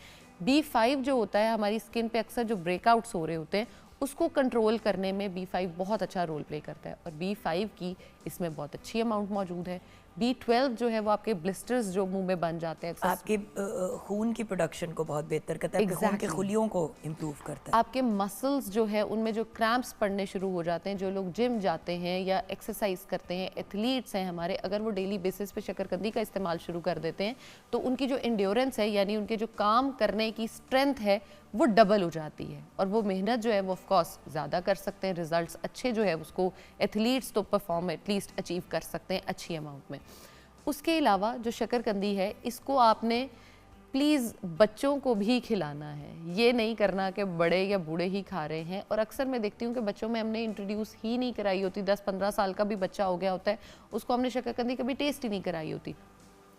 B5 जो होता है, हमारी स्किन पे अक्सर जो ब्रेकआउट्स हो रहे होते हैं उसको कंट्रोल करने में B5 बहुत अच्छा रोल प्ले करता है, और B5 की इसमें बहुत अच्छी अमाउंट मौजूद है। B12 जो है वो आपके ब्लिस्टर्स जो मुंह में बन जाते हैं, आपके खून की प्रोडक्शन को बहुत बेहतर करता है, आपके खून के खुलियों को इम्प्रूव करता है। आपके मसल्स जो है उनमें जो क्रैम्प्स पड़ने शुरू हो जाते हैं, जो लोग जिम जाते हैं या एक्सरसाइज करते हैं, एथलीट्स हैं हमारे, अगर वो डेली बेसिस पे शकरकंदी का इस्तेमाल शुरू कर देते हैं तो उनकी जो एंड्योरेंस है, यानी उनके जो काम करने की स्ट्रेंथ है, वो डबल हो जाती है, और वो मेहनत जो है वो ऑफकोर्स ज़्यादा कर सकते हैं, रिजल्ट्स अच्छे जो है उसको एथलीट्स तो परफॉर्म एटलीस्ट अचीव कर सकते हैं अच्छी अमाउंट में। उसके अलावा जो शकरकंदी है, इसको आपने प्लीज़ बच्चों को भी खिलाना है, ये नहीं करना कि बड़े या बूढ़े ही खा रहे हैं। और अक्सर मैं देखती हूँ कि बच्चों में हमने इंट्रोड्यूस ही नहीं कराई होती, 10-15 साल का भी बच्चा हो गया होता है, उसको हमने शकरकंदी कभी टेस्ट ही नहीं कराई होती।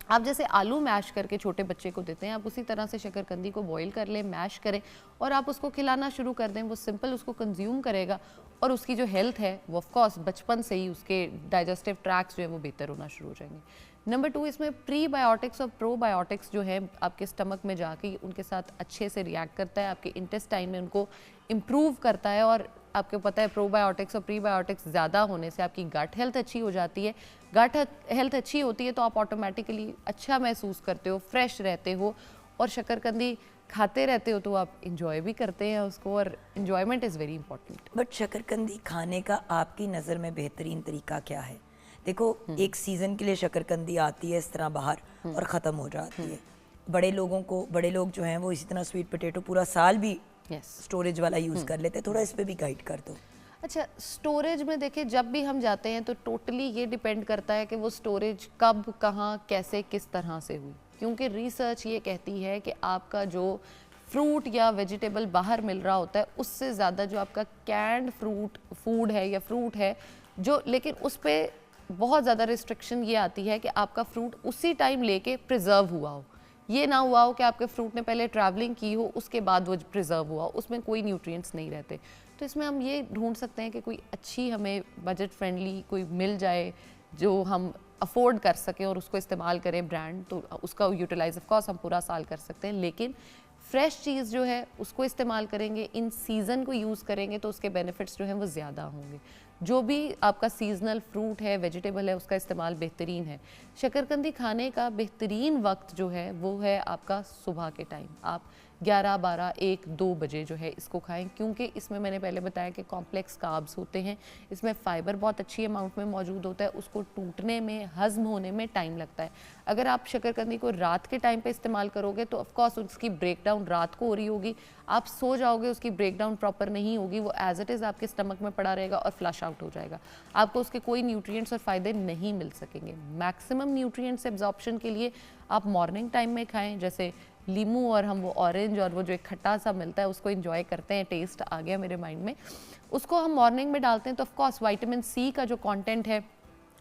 आप जैसे आलू मैश करके छोटे बच्चे को देते हैं, आप उसी तरह से शकरकंदी को बॉईल कर लें, मैश करें, और आप उसको खिलाना शुरू कर दें। वो सिंपल उसको कंज्यूम करेगा, और उसकी जो हेल्थ है वो ऑफकोर्स बचपन से ही उसके डाइजेस्टिव ट्रैक्स जो है वो बेहतर होना शुरू हो जाएंगे। नंबर 2, इसमें प्रीबायोटिक्स और प्रोबायोटिक्स जो है आपके स्टमक में जाके उनके साथ अच्छे से रिएक्ट करता है, आपके इंटेस्टाइन में उनको इम्प्रूव करता है। और आपको पता है प्रोबायोटिक्स और प्रीबायोटिक्स ज़्यादा होने से आपकी गट हेल्थ अच्छी हो जाती है। गट हेल्थ अच्छी होती है तो आप ऑटोमेटिकली अच्छा महसूस करते हो, फ्रेश रहते हो, और शकरकंदी खाते रहते हो तो आप इंजॉय भी करते हैं उसको, और enjoyment is very important. But शकरकंदी खाने का आपकी नज़र में बेहतरीन तरीका क्या है? देखो, एक सीज़न के लिए शकरकंदी आती है इस तरह बाहर और ख़त्म हो जाती है। बड़े लोग जो हैं वो इसी तरह स्वीट पोटैटो पूरा साल भी स्टोरेज वाला यूज़ कर लेते हैं। थोड़ा इस पे भी गाइड कर दो। अच्छा, स्टोरेज में देखिए, जब भी हम जाते हैं तो टोटली ये डिपेंड करता है कि वो स्टोरेज कब, कहाँ, कैसे, किस तरह से हुई, क्योंकि रिसर्च ये कहती है कि आपका जो फ्रूट या वेजिटेबल बाहर मिल रहा होता है उससे ज़्यादा जो आपका कैंड फूड है या फ्रूट है जो, लेकिन उस पर बहुत ज़्यादा रिस्ट्रिक्शन ये आती है कि आपका फ्रूट उसी टाइम लेके प्रिजर्व हुआ हो, ये ना हुआ हो कि आपके फ्रूट ने पहले ट्रैवलिंग की हो उसके बाद वो प्रिजर्व हुआ, उसमें कोई न्यूट्रिएंट्स नहीं रहते। तो इसमें हम ये ढूंढ सकते हैं कि कोई अच्छी हमें बजट फ्रेंडली कोई मिल जाए जो हम अफोर्ड कर सकें और उसको इस्तेमाल करें ब्रांड, तो उसका यूटिलाइज ऑफ कोर्स हम पूरा साल कर सकते हैं। लेकिन फ्रेश चीज़ जो है उसको इस्तेमाल करेंगे, इन सीज़न को यूज़ करेंगे तो उसके बेनिफिट्स जो हैं वो ज़्यादा होंगे। जो भी आपका सीजनल फ्रूट है, वेजिटेबल है, उसका इस्तेमाल बेहतरीन है। शकरकंदी खाने का बेहतरीन वक्त जो है वो है आपका सुबह के टाइम। आप 11, 12, 1, 2 बजे जो है इसको खाएं, क्योंकि इसमें मैंने पहले बताया कि कॉम्प्लेक्स कार्ब्स होते हैं, इसमें फाइबर बहुत अच्छी अमाउंट में मौजूद होता है, उसको टूटने में, हज़म होने में टाइम लगता है। अगर आप शकरकंदी को रात के टाइम पे इस्तेमाल करोगे तो ऑफकोर्स उसकी ब्रेकडाउन रात को हो रही होगी, आप सो जाओगे, उसकी ब्रेकडाउन प्रॉपर नहीं होगी, वो एज इट इज़ आपके स्टमक में पड़ा रहेगा और फ्लश आउट हो जाएगा। आपको उसके कोई न्यूट्रिएंट्स और फ़ायदे नहीं मिल सकेंगे। मैक्सिमम न्यूट्रिएंट्स एब्जॉर्प्शन के लिए आप मॉर्निंग टाइम में खाएं, जैसे लीमू और हम वो ऑरेंज और वो जो एक खट्टा सा मिलता है उसको एंजॉय करते हैं, टेस्ट आ गया मेरे माइंड में, उसको हम मॉर्निंग में डालते हैं तो ऑफकोर्स विटामिन सी का जो कंटेंट है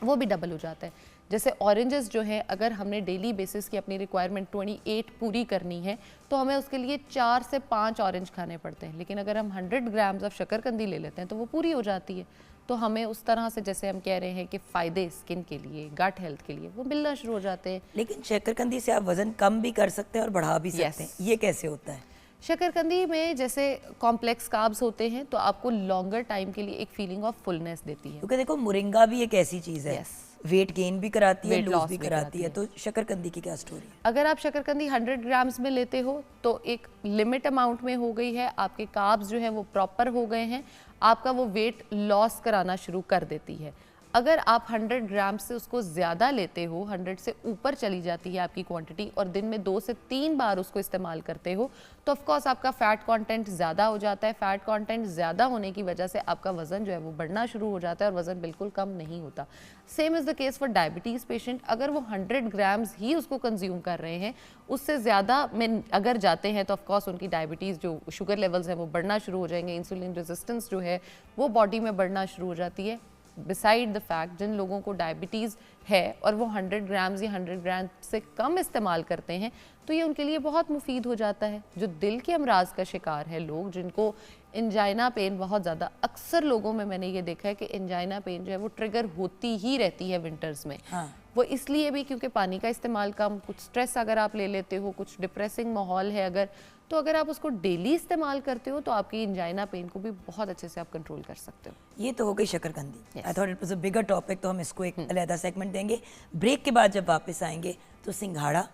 वो भी डबल हो जाता है। जैसे ऑरेंजेस जो हैं, अगर हमने डेली बेसिस की अपनी रिक्वायरमेंट 28 पूरी करनी है तो हमें उसके लिए 4 से 5 ऑरेंज खाने पड़ते हैं, लेकिन अगर हम 100 ग्राम्स ऑफ शकरकंदी ले लेते हैं तो वो पूरी हो जाती है। तो हमें उस तरह से, जैसे हम कह रहे हैं कि फ़ायदे स्किन के लिए, गट हेल्थ के लिए, वो मिलना शुरू हो जाते हैं। लेकिन शकरकंदी से आप वजन कम भी कर सकते हैं और बढ़ा भी सकते हैं, ये कैसे होता है? शकरकंदी में जैसे कॉम्प्लेक्स कार्ब्स होते हैं तो आपको लॉन्गर टाइम के लिए एक फीलिंग ऑफ फुलनेस देती है। क्योंकि देखो मोरिंगा भी एक ऐसी चीज़ है, वेट गेन भी कराती है, Weight लूज loss भी भी कराती है। तो शकरकंदी की क्या स्टोरी है? अगर आप शकरकंदी 100 ग्राम्स में लेते हो तो एक लिमिट अमाउंट में हो गई है, आपके कार्ब्स जो है वो प्रॉपर हो गए हैं, आपका वो वेट लॉस कराना शुरू कर देती है। अगर आप 100 ग्राम से उसको ज़्यादा लेते हो, 100 से ऊपर चली जाती है आपकी क्वांटिटी और दिन में 2 से 3 बार उसको इस्तेमाल करते हो, तो ऑफ कोर्स आपका फ़ैट कंटेंट ज़्यादा हो जाता है। फ़ैट कंटेंट ज़्यादा होने की वजह से आपका वज़न जो है वो बढ़ना शुरू हो जाता है और वज़न बिल्कुल कम नहीं होता। Same is the case for diabetes patient. अगर वो 100 ग्राम्स ही उसको कंज्यूम कर रहे हैं, उससे ज़्यादा में अगर जाते हैं तो ऑफ कोर्स उनकी डायबिटीज़ जो शुगर लेवल्स हैं वो बढ़ना शुरू हो जाएंगे, इंसुलिन रेजिस्टेंस जो है वो बॉडी में बढ़ना शुरू हो जाती है। बिसाइड द फैक्ट, जिन लोगों को डायबिटीज़ है और वो 100 ग्राम्स या 100 ग्राम से कम इस्तेमाल करते हैं तो ये उनके लिए बहुत मुफीद हो जाता है। जो दिल के अमराज का शिकार है लोग, जिनको इंजाइना पेन बहुत ज़्यादा, अक्सर लोगों में मैंने ये देखा है कि इंजाइना पेन जो है वो ट्रिगर होती ही रहती है विंटर्स में। हाँ। वो इसलिए भी क्योंकि पानी का इस्तेमाल कम, कुछ स्ट्रेस अगर आप ले लेते हो, कुछ डिप्रेसिंग माहौल है अगर, तो अगर आप उसको डेली इस्तेमाल करते हो तो आपकी इंजाइना पेन को भी बहुत अच्छे से आप कंट्रोल कर सकते हो। ये तो हो गई शकरकंदी। I thought it was a bigger topic, तो हम इसको एक अलग सेगमेंट देंगे। ब्रेक के बाद जब वापस आएंगे तो सिंघाड़ा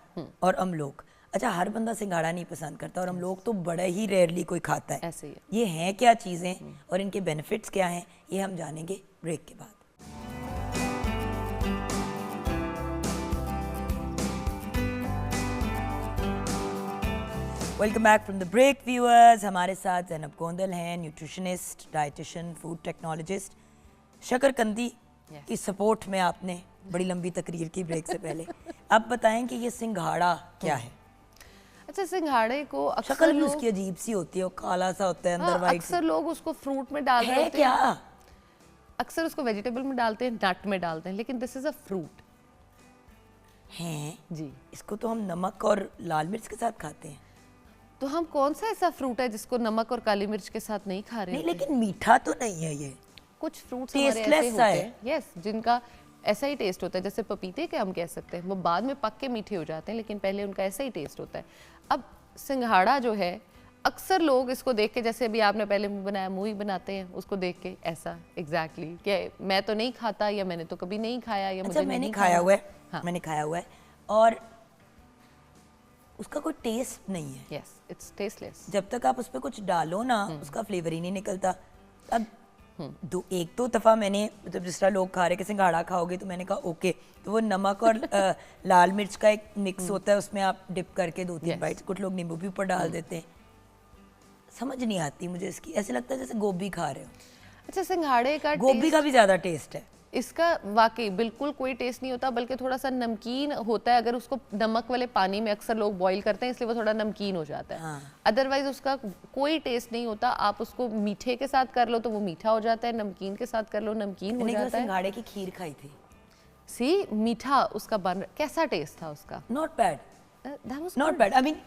और अमलोक। अच्छा, हर बंदा सिंघाड़ा नहीं पसंद करता और अमलोक तो बड़ा ही रेयरली कोई खाता है। ऐसे ही है। ये हैं क्या चीज़ें और इनके बेनिफिट्स क्या हैं, ये हम जानेंगे ब्रेक के बाद। Welcome back from the break viewers. हमारे साथ ज़ैनब गोंदल हैं, न्यूट्रिशनिस्ट, डाइटिशियन, फूड टेक्नोलॉजिस्ट। शकरकंदी की सपोर्ट में आपने बड़ी लंबी तकरीर की ब्रेक से पहले। अब बताएं कि ये सिंघाड़ा क्या है? अच्छा, सिंघाड़े को अक्सर शक्ल भी लोग, उसकी अजीब सी होती है, वो काला सा होता है अंदर, हाँ, वाइट अक्सर लोग उसको फ्रूट में डाल है देते हैं। क्या? अक्सर उसको वेजिटेबल में डालते हैं, नट में डालते हैं, लेकिन दिस इज अ फ्रूट हैं जी। इसको तो हम नमक और लाल मिर्च के साथ खाते हैं। तो हम कौन सा ऐसा फ्रूट है जिसको नमक और काली मिर्च के साथ नहीं खा रहे नहीं, होते? लेकिन मीठा तो नहीं है ये। कुछ फ्रूट्स हमारे Tasteless ऐसे सा होते है। हैं, यस, जिनका ऐसा ही टेस्ट होता है, जैसे पपीते के हम कह सकते हैं, वो बाद में पक के मीठे हो जाते हैं लेकिन पहले उनका ऐसा ही टेस्ट होता है। अब सिंघाड़ा जो है, अक्सर लोग इसको देख के, जैसे अभी आपने पहले मुंह बनाया, मुंह ही बनाते हैं उसको देख के ऐसा एग्जैक्टली कि मैं तो नहीं खाता, या मैंने तो कभी नहीं खाया, या मुझे अच्छा, मैंने नहीं खाया खाना। हुआ है। हाँ। मैंने खाया हुआ है और उसका कोई टेस्ट नहीं है। Yes, it's tasteless. जब तक आप उस पर कुछ डालो ना, उसका फ्लेवर ही नहीं निकलता। अब एक दो दफ़ा मैंने, जब जिस तरह लोग खा रहे कि सिंघाड़ा खाओगे, तो मैंने कहा ओके, तो वो नमक और लाल मिर्च का एक मिक्स होता है, उसमें आप डिप करके 2-3 बाइट्स, कुछ लोग नींबू भी ऊपर डाल देते हैं। समझ नहीं आती मुझे इसकी, ऐसे लगता है जैसे गोभी खा रहे हो। अच्छा, सिंघाड़े का गोभी का भी ज़्यादा टेस्ट है। इसका वाकई बिल्कुल कोई टेस्ट नहीं होता, बल्कि थोड़ा सा नमकीन होता है। अगर उसको नमक वाले पानी में अक्सर लोग बॉईल करते हैं, इसलिए वो थोड़ा नमकीन हो जाता है। हाँ। अदरवाइज उसका कोई टेस्ट नहीं होता। आप उसको मीठे के साथ कर लो तो वो मीठा हो जाता है, नमकीन के साथ कर लो नमकीन हो मैंने जाता है। सिंघाड़े की खीर खाई थी, सी मीठा उसका बन, कैसा टेस्ट था उसका? Not bad, That was not good. Bad. I mean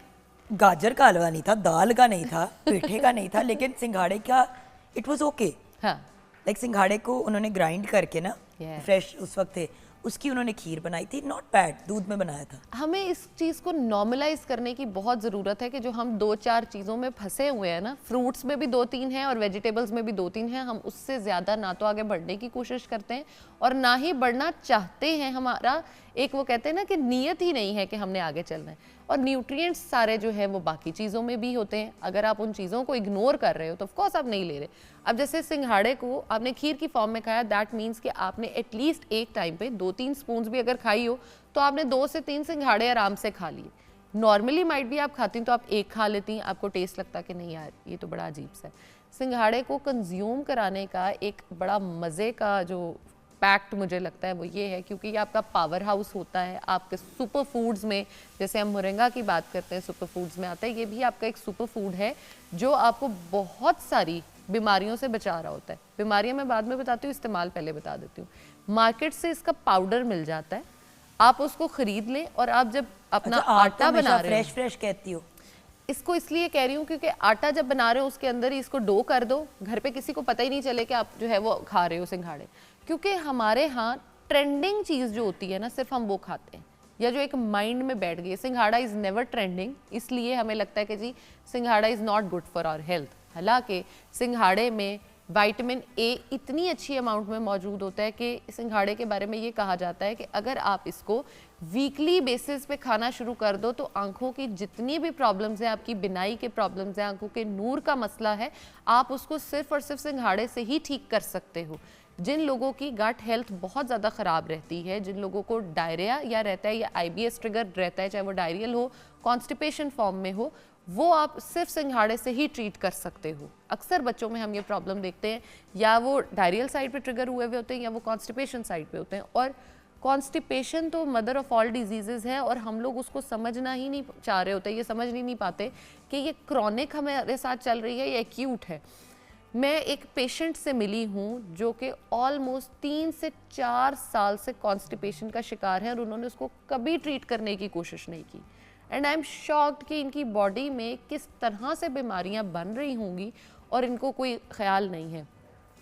गाजर का हलवा नहीं था, दाल का नहीं था, पेठे का नहीं था, लेकिन सिंघाड़े का इट वाज ओके। हाँ, लाइक सिंघाड़े को उन्होंने ग्राइंड करके ना, Yeah. फ्रेश उस वक्त थे, उसकी उन्होंने खीर बनाई थी, नॉट बैड, दूध में बनाया था। हमें इस चीज़ को नॉर्मलाइज करने की बहुत ज़रूरत है कि जो हम 2-4 चीज़ों में फंसे हुए हैं ना, फ्रूट्स में भी 2-3 हैं और वेजिटेबल्स में भी 2-3 हैं, हम उससे ज़्यादा ना तो आगे बढ़ने की कोशिश करते हैं और ना ही बढ़ना चाहते हैं। हमारा एक, वो कहते हैं ना कि नीयत ही नहीं है कि हमने आगे चलना है। और न्यूट्रिएंट्स सारे जो है वो बाकी चीज़ों में भी होते हैं। अगर आप उन चीज़ों को इग्नोर कर रहे हो तो ऑफकोर्स आप नहीं ले रहे। अब जैसे सिंघाड़े को आपने खीर की फॉर्म में खाया, दैट मीन्स कि आपने एटलीस्ट एक टाइम पे 2-3 स्पून्स भी अगर खाई हो तो आपने 2 से 3 सिंघाड़े आराम से खा लिए। नॉर्मली माइट भी आप खाती तो आप एक खा लेती, आपको टेस्ट लगता कि नहीं यार ये तो बड़ा अजीब सा है। सिंघाड़े को कंज्यूम कराने का एक बड़ा मज़े का जो पैक्ट मुझे लगता है वो ये है, क्योंकि ये आपका पावर हाउस होता है। आपके सुपर फूड्स में, जैसे हम मुरंगा की बात करते हैं, सुपर फूड्स में आता है, ये भी आपका एक सुपर फूड है जो आपको बहुत सारी बीमारियों से बचा रहा होता है। बीमारियां मैं बाद में बताती हूँ, इस्तेमाल पहले बता देती हूँ। मार्केट से इसका पाउडर मिल जाता है, आप उसको खरीद लें और आप जब अपना अच्छा, आप आटा तो बना हमेशा रहे हो, फ्रेश फ्रेश कहती हो। इसको इसलिए कह रही हूँ क्योंकि आटा जब बना रहे हो उसके अंदर ही इसको डो कर दो, घर पे किसी को पता ही नहीं चले कि आप जो है वो खा रहे हो सिंघाड़े। क्योंकि हमारे यहाँ ट्रेंडिंग चीज़ जो होती है ना, सिर्फ हम वो खाते हैं, या जो एक माइंड में बैठ गई है। सिंघाड़ा इज़ नेवर ट्रेंडिंग, इसलिए हमें लगता है कि जी singhara is not good for our health. हालांकि सिंघाड़े में विटामिन ए इतनी अच्छी अमाउंट में मौजूद होता है कि सिंघाड़े के बारे में ये कहा जाता है कि अगर आप इसको वीकली बेसिस पे खाना शुरू कर दो तो आंखों की जितनी भी प्रॉब्लम्स हैं, आपकी बिनाई के प्रॉब्लम्स हैं, आंखों के नूर का मसला है, आप उसको सिर्फ और सिर्फ सिंघाड़े से ही ठीक कर सकते हो। जिन लोगों की गट हेल्थ बहुत ज़्यादा ख़राब रहती है, जिन लोगों को डायरिया या रहता है या IBS ट्रिगर रहता है, चाहे वो डायरियल हो, कॉन्स्टिपेशन फॉर्म में हो, वो आप सिर्फ सिंघाड़े से ही ट्रीट कर सकते हो। अक्सर बच्चों में हम ये प्रॉब्लम देखते हैं, या वो डायरियल साइड पे ट्रिगर हुए हुए होते हैं या वो कॉन्स्टिपेशन साइड पे होते हैं। और कॉन्स्टिपेशन तो मदर ऑफ ऑल डिजीज़ेज़ है और हम लोग उसको समझना ही नहीं चाह रहे होते, ये समझ नहीं पाते कि ये क्रॉनिक हमारे साथ चल रही है या एक्यूट है। मैं एक पेशेंट से मिली हूँ जो कि ऑलमोस्ट 3 से 4 साल से कॉन्स्टिपेशन का शिकार है और उन्होंने उसको कभी ट्रीट करने की कोशिश नहीं की। एंड आई एम शॉक्ड कि इनकी बॉडी में किस तरह से बीमारियाँ बन रही होंगी और इनको कोई ख्याल नहीं है।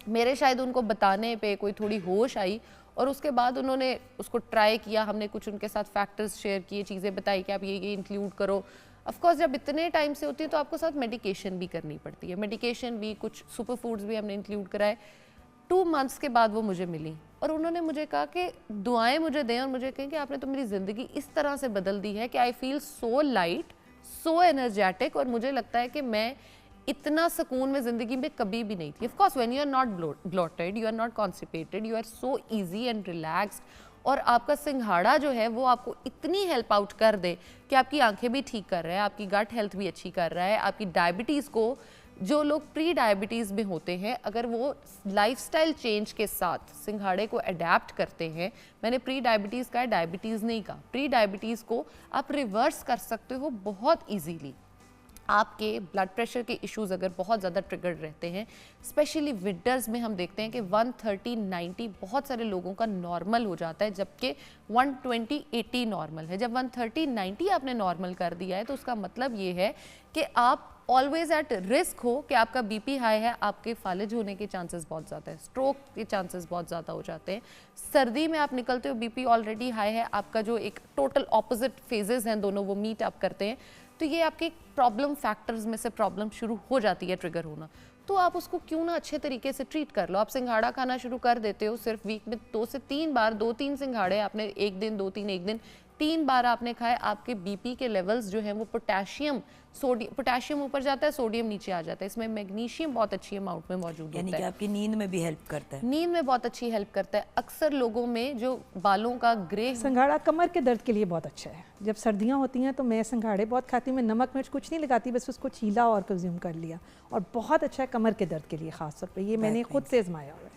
मेरे शायद उनको बताने पे कोई थोड़ी होश आई और उसके बाद उन्होंने उसको ट्राई किया। हमने कुछ उनके साथ फैक्टर्स शेयर किए, चीज़ें बताई कि आप ये इंक्लूड करो। ऑफ कोर्स जब इतने टाइम से होती है तो आपको साथ मेडिकेशन भी करनी पड़ती है, मेडिकेशन भी, कुछ सुपर फूड्स भी हमने इंक्लूड कराए। 2 मंथ्स के बाद वो मुझे मिली और उन्होंने मुझे कहा कि दुआएं मुझे दें और मुझे कहें कि आपने तो मेरी ज़िंदगी इस तरह से बदल दी है कि I feel so light, so energetic, और मुझे लगता है कि मैं इतना सुकून में ज़िंदगी में कभी भी नहीं थी। Of course when you are not bloated, you are not constipated, you are so easy and relaxed, और आपका सिंघाड़ा जो है वो आपको इतनी हेल्प आउट कर दे कि आपकी आंखें भी ठीक कर रहा है, आपकी गट हेल्थ भी अच्छी कर रहा है, आपकी डायबिटीज़ को, जो लोग प्री डायबिटीज़ में होते हैं, अगर वो लाइफस्टाइल चेंज के साथ सिंघाड़े को अडेप्ट करते हैं, मैंने प्री डायबिटीज़ का डायबिटीज़ नहीं कहा, प्री डायबिटीज़ को आप रिवर्स कर सकते हो बहुत ईजीली। आपके ब्लड प्रेशर के इश्यूज़ अगर बहुत ज़्यादा ट्रिगर्ड रहते हैं, स्पेशली विंटर्स में हम देखते हैं कि 130/90 बहुत सारे लोगों का नॉर्मल हो जाता है, जबकि 120/80 नॉर्मल है। जब 130/90 आपने नॉर्मल कर दिया है तो उसका मतलब ये है कि आप ऑलवेज एट रिस्क हो कि आपका BP हाई है, आपके फालिज होने के चांसेस बहुत ज़्यादा है, स्ट्रोक के चांसेस बहुत ज़्यादा हो जाते हैं। सर्दी में आप निकलते हो, BP ऑलरेडी हाई है, आपका जो एक टोटल ऑपोजिट फेजेस हैं दोनों, वो मीट अप करते हैं, तो ये आपके प्रॉब्लम फैक्टर्स में से प्रॉब्लम शुरू हो जाती है ट्रिगर होना। तो आप उसको क्यों ना अच्छे तरीके से ट्रीट कर लो। आप सिंघाड़ा खाना शुरू कर देते हो, सिर्फ वीक में 2 से 3 बार, 2-3 सिंघाड़े आपने एक दिन, 2-3 एक दिन, 3 बार आपने खाए, आपके BP के लेवल्स जो हैं वो पोटेशियम ऊपर जाता है, सोडियम नीचे आ जाता है। इसमें मैग्नीशियम बहुत अच्छी अमाउंट में मौजूद यानी होता कि है, आपकी नींद में भी हेल्प करता है। नींद में बहुत अच्छी हेल्प करता है। अक्सर लोगों में जो बालों का ग्रे, सिंघाड़ा कमर के दर्द के लिए बहुत अच्छा है। जब सर्दियाँ होती हैं तो मैं सिंघाड़े बहुत खाती हूँ, मैं नमक मिर्च कुछ नहीं लगाती, बस उसको छीला और कंज्यूम कर लिया, और बहुत अच्छा है कमर के दर्द के लिए ख़ास तौर पे। ये मैंने खुद से आजमाया हुआ है।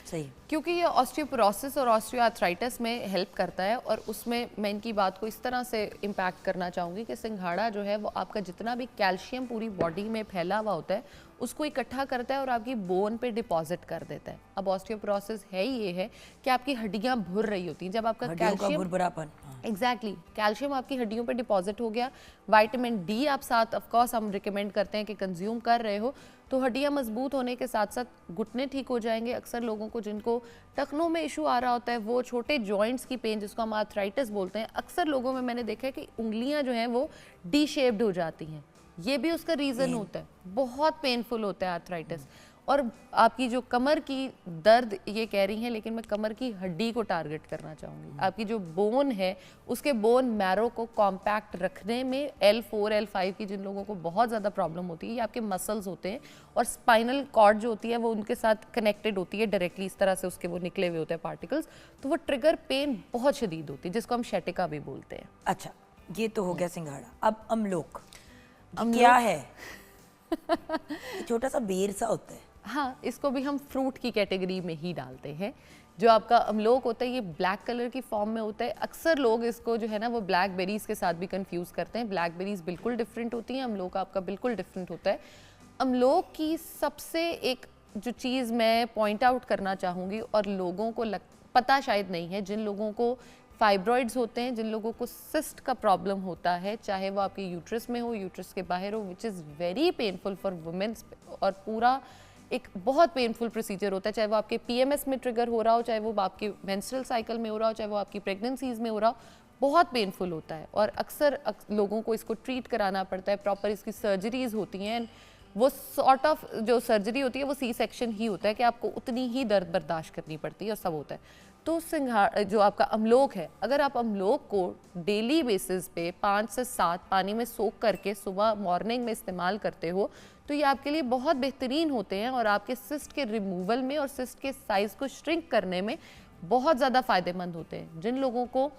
सही, क्योंकि ये ऑस्टियोपोरोसिस और ऑस्टियोआर्थराइटिस में हेल्प करता है। और उसमें मैं इनकी बात को इस तरह से इम्पैक्ट करना चाहूँगी कि सिंघाड़ा जो है वो आपका जितना भी कैल्शियम पूरी बॉडी में फैला हुआ होता है उसको इकट्ठा करता है और आपकी बोन पे डिपॉजिट कर देता है। अब ऑस्टियोपोरोसिस है ही ये है कि आपकी हड्डियाँ भुर रही होती हैं। जब आपका हड्डियों का कैल्शियम, भुरभुरापन, एग्जैक्टली कैल्शियम आपकी हड्डियों पे डिपॉजिट हो गया, विटामिन D आप साथ ऑफ कोर्स हम रिकमेंड करते हैं कि कंज्यूम कर रहे हो, तो हड्डियाँ मजबूत होने के साथ साथ घुटने ठीक हो जाएंगे। अक्सर लोगों को जिनको टखनों में इशू आ रहा होता है, वो छोटे जॉइंट्स की पेन जिसको हम आर्थराइटिस बोलते हैं, अक्सर लोगों में मैंने देखा है कि उंगलियां जो हैं वो डी शेप्ड हो जाती हैं। ये भी उसका रीज़न होता है, बहुत पेनफुल होता है आर्थराइटिस। और आपकी जो कमर की दर्द ये कह रही हैं, लेकिन मैं कमर की हड्डी को टारगेट करना चाहूँगी। आपकी जो बोन है उसके बोन मैरो को कॉम्पैक्ट रखने में L4 L5 की जिन लोगों को बहुत ज़्यादा प्रॉब्लम होती है, ये आपके मसल्स होते हैं और स्पाइनल कॉर्ड जो होती है वो उनके साथ कनेक्टेड होती है डायरेक्टली, इस तरह से उसके वो निकले हुए होते हैं पार्टिकल्स, तो वो ट्रिगर पेन बहुत शदीद होती है जिसको हम शैटिका भी बोलते हैं। अच्छा, ये तो हो गया सिंघाड़ा। अब अमलोक क्या है? छोटा सा बेर सा होता है। हाँ, इसको भी हम फ्रूट की कैटेगरी में ही डालते हैं। जो आपका अमलोक होता है ये ब्लैक कलर की फॉर्म में होता है। अक्सर लोग इसको जो है ना वो ब्लैकबेरीज़ के साथ भी कंफ्यूज करते हैं। ब्लैकबेरीज़ बिल्कुल डिफरेंट होती हैं, अमलोक आपका बिल्कुल डिफरेंट होता है। अमलोक की सबसे एक जो चीज़ मैं पॉइंट आउट करना चाहूँगी और लोगों को पता शायद नहीं है, जिन लोगों को फाइब्रॉइड्स होते हैं, जिन लोगों को सिस्ट का प्रॉब्लम होता है, चाहे वो आपके यूट्रस में हो, यूट्रस के बाहर हो, which is very painful for womens, और पूरा एक बहुत पेनफुल प्रोसीजर होता है, चाहे वो आपके पीएमएस में ट्रिगर हो रहा हो, चाहे वो आपके मेंस्ट्रुअल साइकिल में हो रहा हो, चाहे वो आपकी प्रेगनेंसीज में हो रहा हो, बहुत पेनफुल होता है। और अक्सर लोगों को इसको ट्रीट कराना पड़ता है, प्रॉपर इसकी सर्जरीज होती हैं। वो सॉर्ट ऑफ जो सर्जरी होती है वो सी सेक्शन ही होता है कि आपको उतनी ही दर्द बर्दाश्त करनी पड़ती है और सब होता है। तो सिंघाड़ा जो आपका अमलोक है, अगर आप अमलोक को डेली बेसिस पे 5 से 7 पानी में सोख करके सुबह मॉर्निंग में इस्तेमाल करते हो तो ये आपके लिए बहुत बेहतरीन होते हैं और आपके सिस्ट के रिमूवल में और सिस्ट के साइज़ को श्रिंक करने में बहुत ज़्यादा फ़ायदेमंद होते हैं। जिन लोगों को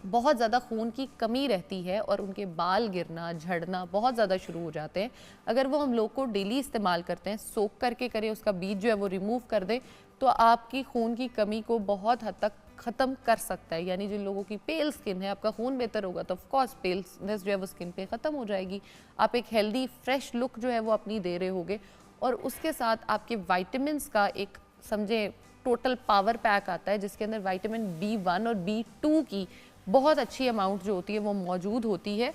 बहुत ज़्यादा खून की कमी रहती है और उनके बाल गिरना झड़ना बहुत ज़्यादा शुरू हो जाते हैं, अगर वो हम लोग को डेली इस्तेमाल करते हैं, सोख करके करें, उसका बीज जो है वो रिमूव कर दें, तो आपकी खून की कमी को बहुत हद तक ख़त्म कर सकता है। यानी जिन लोगों की पेल स्किन है, आपका खून बेहतर होगा तो ऑफकोर्स पेलनेस जो है वो स्किन पे ख़त्म हो जाएगी, आप एक हेल्दी फ्रेश लुक जो है वो अपनी दे रहे होगे, और उसके साथ आपके वाइटामिन का एक समझे टोटल पावर पैक आता है जिसके अंदर विटामिन B1 और B2 की बहुत अच्छी अमाउंट जो होती है वो मौजूद होती है।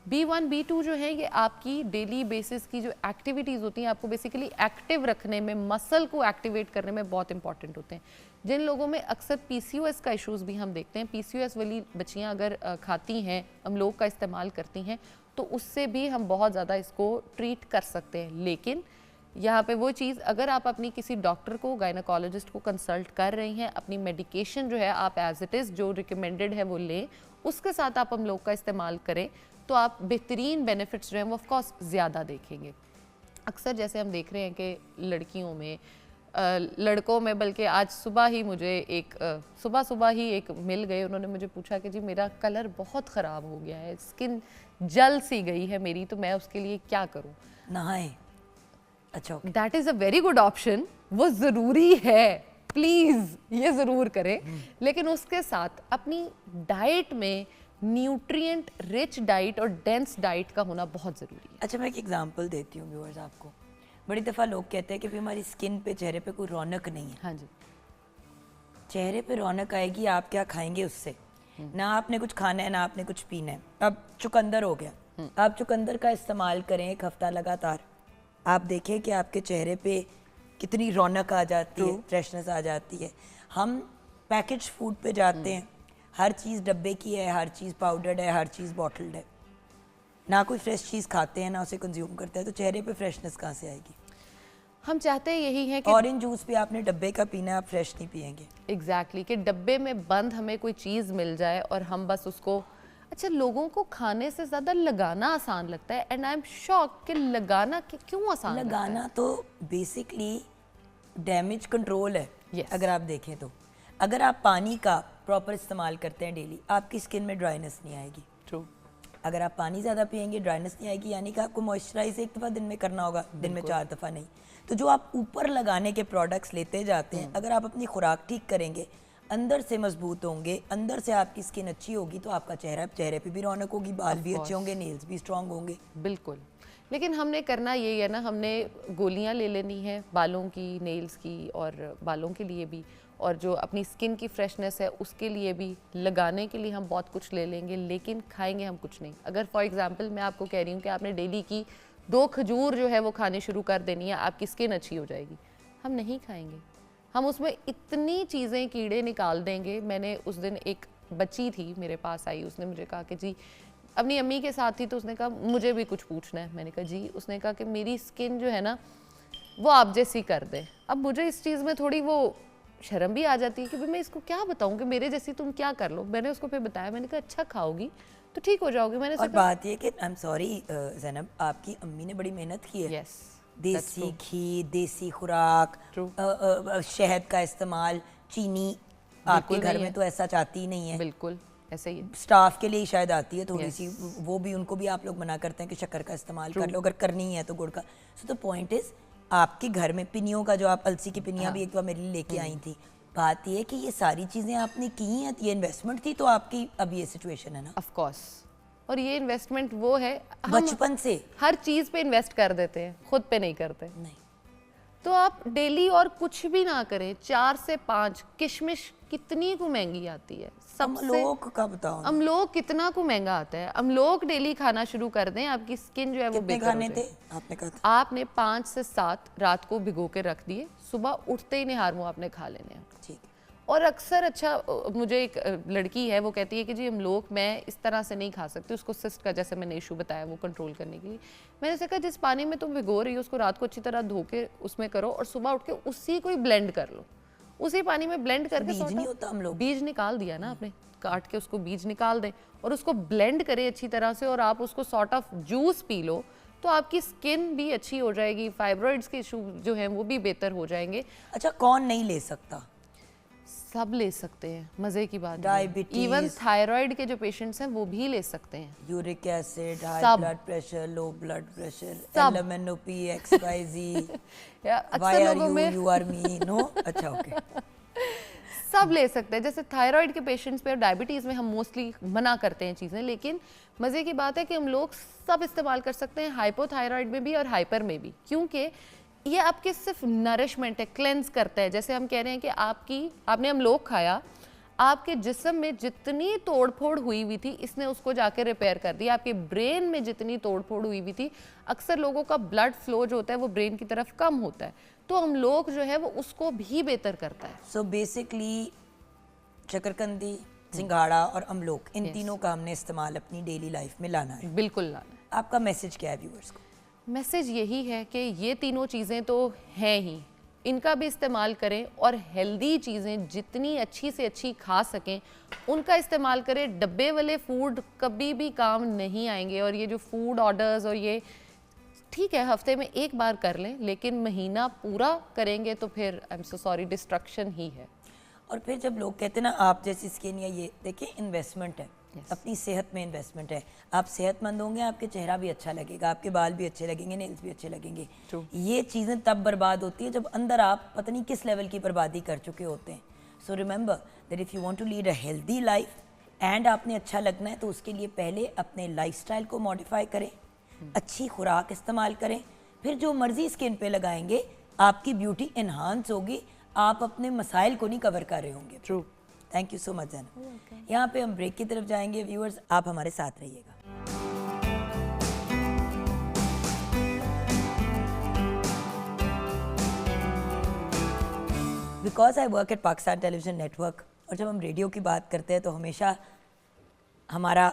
B1 B2 जो है ये आपकी डेली बेसिस की जो एक्टिविटीज़ होती हैं, आपको बेसिकली एक्टिव रखने में, मसल को एक्टिवेट करने में बहुत इंपॉर्टेंट होते हैं। जिन लोगों में अक्सर PCOS का इश्यूज़ भी हम देखते हैं, PCOS वाली बच्चियां अगर खाती हैं, अमलोक का इस्तेमाल करती हैं, तो उससे भी हम बहुत ज़्यादा इसको ट्रीट कर सकते हैं। लेकिन यहाँ पे वो चीज़, अगर आप अपनी किसी डॉक्टर को, गायनाकोलॉजिस्ट को कंसल्ट कर रही हैं, अपनी मेडिकेशन जो है आप एज इट इज़ जो रिकमेंडेड है वो लें, उसके साथ आप अमलोक का इस्तेमाल करें, तो आप बेहतरीन बेनिफिट्स जो हैं वो ऑफकोर्स ज़्यादा देखेंगे। अक्सर जैसे हम देख रहे हैं कि लड़कियों में, लड़कों में, बल्कि आज सुबह ही मुझे सुबह ही एक मिल गए, उन्होंने मुझे पूछा कि जी मेरा कलर बहुत ख़राब हो गया है, स्किन जल सी गई है मेरी, तो मैं उसके लिए क्या करूँ? नहाएं। अच्छा, that is a very good option, वो ज़रूरी है, प्लीज़ ये ज़रूर करें, लेकिन उसके साथ अपनी डाइट में न्यूट्रिएंट रिच डाइट और डेंस डाइट का होना बहुत ज़रूरी है। अच्छा, मैं एक एग्जांपल देती हूँ व्यूअर्स आपको। बड़ी दफ़ा लोग कहते हैं कि हमारी स्किन पे, चेहरे पे कोई रौनक नहीं है। हाँ जी, चेहरे पे रौनक आएगी आप क्या खाएंगे उससे, ना आपने कुछ खाना है ना आपने कुछ पीना है। अब चुकंदर हो गया, आप चुकंदर का इस्तेमाल करें 1 हफ्ता लगातार, आप देखें कि आपके चेहरे पे कितनी रौनक आ जाती है, फ्रेशनेस आ जाती है। हम पैकेज फूड पे जाते हैं, हर चीज़ डब्बे की है, हर चीज़ पाउडर्ड है, हर चीज़ बॉटल्ड है, ना कोई फ्रेश चीज़ खाते हैं ना उसे कंज्यूम करते हैं, तो चेहरे पे फ्रेशनेस कहाँ से आएगी? हम चाहते हैं यही है कि ऑरेंज जूस भी आपने डब्बे का पीना है, आप फ्रेश नहीं पियेंगे। एग्जैक्टली कि डब्बे में बंद हमें कोई चीज़ मिल जाए और हम बस उसको, अच्छा लोगों को खाने से ज़्यादा लगाना आसान लगता है, एंड आई एम शॉक कि लगाना क्यों आसान लगता है? लगाना तो बेसिकली डैमेज कंट्रोल है। Yes. अगर आप देखें तो अगर आप पानी का प्रॉपर इस्तेमाल करते हैं डेली, आपकी स्किन में ड्राइनेस नहीं आएगी। ट्रू। अगर आप पानी ज़्यादा पियेंगे ड्राइनेस नहीं आएगी, यानी कि आपको मॉइस्चराइज 1 दफ़ा दिन में करना होगा, दिन में 4 दफ़ा नहीं। तो जो आप ऊपर लगाने के प्रोडक्ट्स लेते जाते हैं, अगर आप अपनी खुराक ठीक करेंगे, अंदर से मजबूत होंगे, अंदर से आपकी स्किन अच्छी होगी, तो आपका चेहरे पे भी रौनक होगी, बाल भी अच्छे होंगे, नेल्स भी स्ट्रॉन्ग होंगे। बिल्कुल, लेकिन हमने करना यही है ना, हमने गोलियां ले लेनी है बालों की, नेल्स की, और बालों के लिए भी, और जो अपनी स्किन की फ्रेशनेस है उसके लिए भी, लगाने के लिए हम बहुत कुछ ले लेंगे, लेकिन खाएंगे हम कुछ नहीं। अगर फॉर एग्जांपल मैं आपको कह रही हूँ कि आपने डेली की 2 खजूर जो है वो खाने शुरू कर देनी है, आपकी स्किन अच्छी हो जाएगी, हम नहीं खाएंगे, हम उसमें इतनी चीज़ें कीड़े निकाल देंगे। मैंने उस दिन, एक बच्ची थी मेरे पास आई, उसने मुझे कहा कि जी, अपनी अम्मी के साथ थी, तो उसने कहा मुझे भी कुछ पूछना है। मैंने कहा जी, उसने कहा कि मेरी स्किन जो है ना वो आप जैसी कर दे। अब मुझे इस चीज़ में थोड़ी वो शर्म भी आ जाती है कि भाई मैं इसको क्या बताऊं कि मेरे जैसी तुम क्या कर लो। मैंने उसको फिर बताया, मैंने कहा अच्छा खाओगी तो ठीक हो जाओगे। मैंने और बात ये कि आई एम सॉरी ज़ैनब, आपकी अम्मी ने बड़ी मेहनत की है। यस, देसी घी, देसी खुराक, शहद का इस्तेमाल, चीनी आपके घर में तो ऐसा चाहती ही नहीं है। बिल्कुल ऐसे ही, स्टाफ के लिए शायद आती है थोड़ी सी, वो भी उनको भी आप लोग मना करते हैं कि शक्कर का इस्तेमाल कर लो, अगर करनी है तो गुड़ का। सो द पॉइंट इज, आपके घर में पिनियों का, जो आप अलसी की पिनियाँ भी एक बार मेरे लिए लेके आई थी, बात ये है कि ये सारी चीज़ें आपने की हैं, ये इन्वेस्टमेंट थी, तो आपकी अब ये सिचुएशन है ना। ऑफ कोर्स, और ये इन्वेस्टमेंट वो है, हम बचपन से हर चीज़ पे इन्वेस्ट कर देते हैं, खुद पे नहीं करते। नहीं, तो आप डेली और कुछ भी ना करें, 4 से 5 किशमिश कितनी को महंगी आती है सबसे, अमलोक का बताओ। अमलोक कितना को महंगा आता है। अमलोक डेली खाना शुरू कर दें, आपकी स्किन जो है वो कितने बेहतर हो खाने थे जाएगी। आपने कहा था? आपने 5 से 7 रात को भिगो के रख दिए, सुबह उठते ही निहार मुँह आपने खा लेने हैं। ठीक है। और अक्सर मुझे एक लड़की है वो कहती है कि जी अमलोक मैं इस तरह से नहीं खा सकती, उसको सिस्ट का जैसे मैंने इशू बताया वो कंट्रोल करने के लिए। मैंने उसे कहा जिस पानी में तुम भिगो रही हो उसको रात को अच्छी तरह धो के उसमें करो और सुबह उठ के उसी को ही ब्लेंड कर लो, उसी पानी में ब्लेंड करके बीज नहीं होता अमलोक? बीज निकाल दिया ना आपने, काट के उसको बीज निकाल दें और उसको ब्लेंड करें अच्छी तरह से और आप उसको sort of juice P low, तो आपकी स्किन भी अच्छी हो जाएगी, फाइब्रॉइड्स के इशू जो हैं वो भी बेहतर हो जाएंगे। अच्छा, कौन नहीं ले सकता? सब ले सकते हैं, मजे की बात। डायबिटीज, इवन थायराइड के जो पेशेंट्स हैं वो भी ले सकते हैं। यूरिक एसिड, हाई सब। Blood pressure, low blood pressure, सब। LMNOP, XYZ, अक्सर why are लोगों you, में you are me, no? अच्छा, ओके। सब ले सकते हैं। जैसे थायराइड के पेशेंट्स पे और डायबिटीज़ में हम मोस्टली मना करते हैं चीज़ें, लेकिन मज़े की बात है कि हम लोग सब इस्तेमाल कर सकते हैं, हाइपोथायराइड में भी और हाइपर में भी, क्योंकि ये आपके सिर्फ नरिशमेंट है, क्लेंस करता है। जैसे हम कह रहे हैं कि आपने अमलोक खाया, आपके जिस्म में जितनी तोड़फोड़ हुई हुई थी इसने उसको जाके रिपेयर कर दिया। आपके ब्रेन में जितनी तोड़फोड़ हुई हुई थी, अक्सर लोगों का ब्लड फ्लो जो होता है वो ब्रेन की तरफ कम होता है, तो अमलोक जो है वो उसको भी बेहतर करता है। सो बेसिकली शकरकंदी, सिंघाड़ा और अमलोक, इन तीनों का हमने इस्तेमाल अपनी डेली लाइफ में लाना है। बिल्कुल लाना है। आपका मैसेज क्या है व्यूअर्स को? मैसेज यही है कि ये तीनों चीज़ें तो हैं ही, इनका भी इस्तेमाल करें और हेल्दी चीज़ें जितनी अच्छी से अच्छी खा सकें उनका इस्तेमाल करें। डब्बे वाले फूड कभी भी काम नहीं आएंगे, और ये जो फूड ऑर्डर्स और ये ठीक है हफ्ते में एक बार कर लें, लेकिन महीना पूरा करेंगे तो फिर I am so sorry distraction ही है। और फिर जब लोग कहते हैं ना आप जैसी स्किन या ये, देखिए इन्वेस्टमेंट है, अपनी सेहत में इन्वेस्टमेंट है। आप सेहतमंद होंगे, आपके चेहरा भी अच्छा लगेगा, आपके बाल भी अच्छे लगेंगे, नेल्स भी अच्छे लगेंगे। ये चीज़ें तब बर्बाद होती है जब अंदर आप पता नहीं किस लेवल की बर्बादी कर चुके होते हैं। So remember that if you want to lead a healthy life and आपने अच्छा लगना है, तो उसके लिए पहले अपने लाइफस्टाइल को मॉडिफाई करें, अच्छी खुराक इस्तेमाल करें, फिर जो मर्जी स्किन पे लगाएंगे आपकी ब्यूटी इन्हांस होगी, आप अपने मसाइल को नहीं कवर कर रहे होंगे। True. Thank you so much Zainab. यहाँ पे हम ब्रेक की तरफ जाएंगे। व्यूअर्स आप हमारे साथ रहिएगा। Because I work at Pakistan television network, और जब हम रेडियो की बात करते हैं तो हमेशा हमारा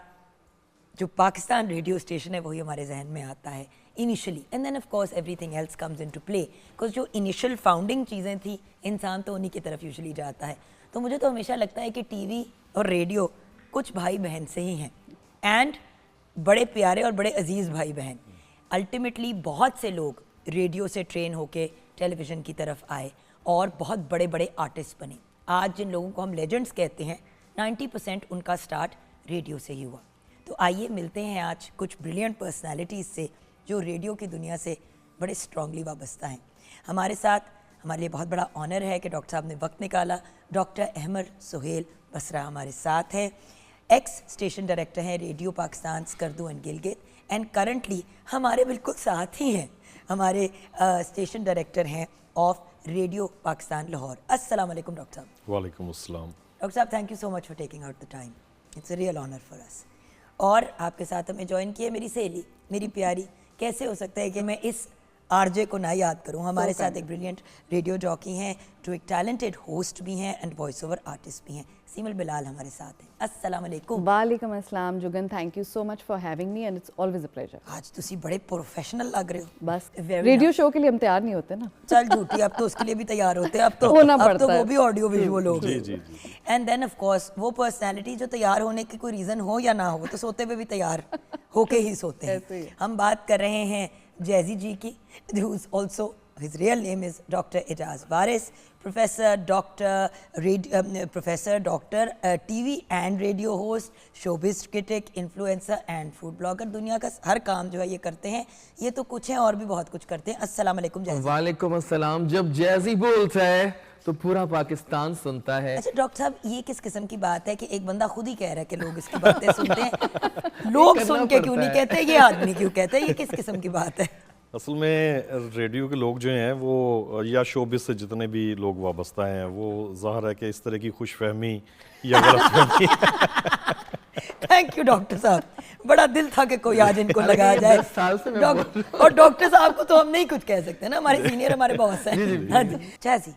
जो पाकिस्तान रेडियो स्टेशन है वही हमारे जहन में आता है initially, and then of course everything else comes into play, because जो इनिशियल फाउंडिंग चीज़ें थी इंसान तो उन्हीं की तरफ यूजुअली जाता है। तो मुझे तो हमेशा लगता है कि टीवी और रेडियो कुछ भाई बहन से ही हैं, एंड बड़े प्यारे और बड़े अजीज़ भाई बहन। अल्टीमेटली बहुत से लोग रेडियो से ट्रेन होके टेलीविज़न की तरफ आए और बहुत बड़े बड़े आर्टिस्ट बने। आज जिन लोगों को हम लेजेंड्स कहते हैं, 90% उनका स्टार्ट रेडियो से ही हुआ। तो आइए मिलते हैं आज कुछ ब्रिलियंट पर्सनालिटीज़ से जो रेडियो की दुनिया से बड़े स्ट्रांगली वाबस्ता हैं। हमारे साथ हमारे लिए बहुत बड़ा ऑनर है कि डॉक्टर साहब ने वक्त निकाला। डॉक्टर अहमद सुहेल बसरा हमारे साथ हैं, एक्स स्टेशन डायरेक्टर हैं radio Pakistan Skardu and Gilgit, and currently हमारे बिल्कुल साथ ही हैं, हमारे स्टेशन डायरेक्टर हैं ऑफ रेडियो पाकिस्तान लाहौर। अस्सलाम वालेकुम डॉक्टर साहब। वालेकुम अस्सलाम। डॉक्टर साहब thank you so much for taking out the time, it's a real honour for us. और आपके साथ हमें ज्वाइन किए मेरी सहेली, मेरी प्यारी, कैसे हो सकता है कि मैं इस आरजे को ना याद करूं। हमारे साथ एक ब्रिलियंट रेडियो जॉकी हैं जो एक टैलेंटेड होस्ट भी हैं एंड वॉइस ओवर आर्टिस्ट भी हैं। सीमल बिलाल हमारे साथ हैं। अस्सलाम वालेकुम। वालेकुम अस्सलाम Jugan, thank you so much for having me and it's always a pleasure. आज तुसी बड़े प्रोफेशनल लग रहे हो। बस Very रेडियो nice. शो के लिए हम तैयार नहीं होते ना। चल झूठी, अब तो उसके लिए भी तैयार होते हैं, अब तो होना अब तो पड़ता वो है। भी ऑडियो विजुअल हो जी गए। जी जी। एंड देन ऑफ कोर्स वो पर्सनालिटी जो तैयार होने की कोई रीज़न हो या ना हो, तो सोते हुए भी तैयार होके ही सोते ऐसे ही हैं। है। हम बात कर रहे हैं जैजी जी की, who is also his real name is Dr. Ijaz Waris, Professor Doctor TV and radio host, showbiz critic, influencer and food blogger। दुनिया का हर काम जो है ये करते हैं। ये तो कुछ है और भी बहुत कुछ करते हैं। अस्सलाम वालेकुम जैजी। वालेकुम अस्सलाम। जब जैजी बोलता है तो पूरा पाकिस्तान सुनता है। अच्छा डॉक्टर साहब, ये किस किस्म की बात है कि एक बंदा खुद ही कह रहा है कि लोग इसकी बातें सुनते हैं, लोग करना सुन के क्यों पड़ता नहीं है। कहते, ये आदमी क्यों कहता है, ये किस किस्म की बात है? असल में रेडियो के लोग जो हैं वो या शोबिस से जितने भी लोग वाबस्ता हैं वो ज़ाहिर है कि इस तरह की खुशफहमी या गलतफहमी थैंक यू डॉक्टर साहब, बड़ा दिल था कि कोई आज इनको लगाया जाए। 10 साल से मैं और डॉक्टर साहब को तो हम नहीं कुछ कह सकते ना, हमारे सीनियर हमारे बॉस हैं। हाँ जी चैसी,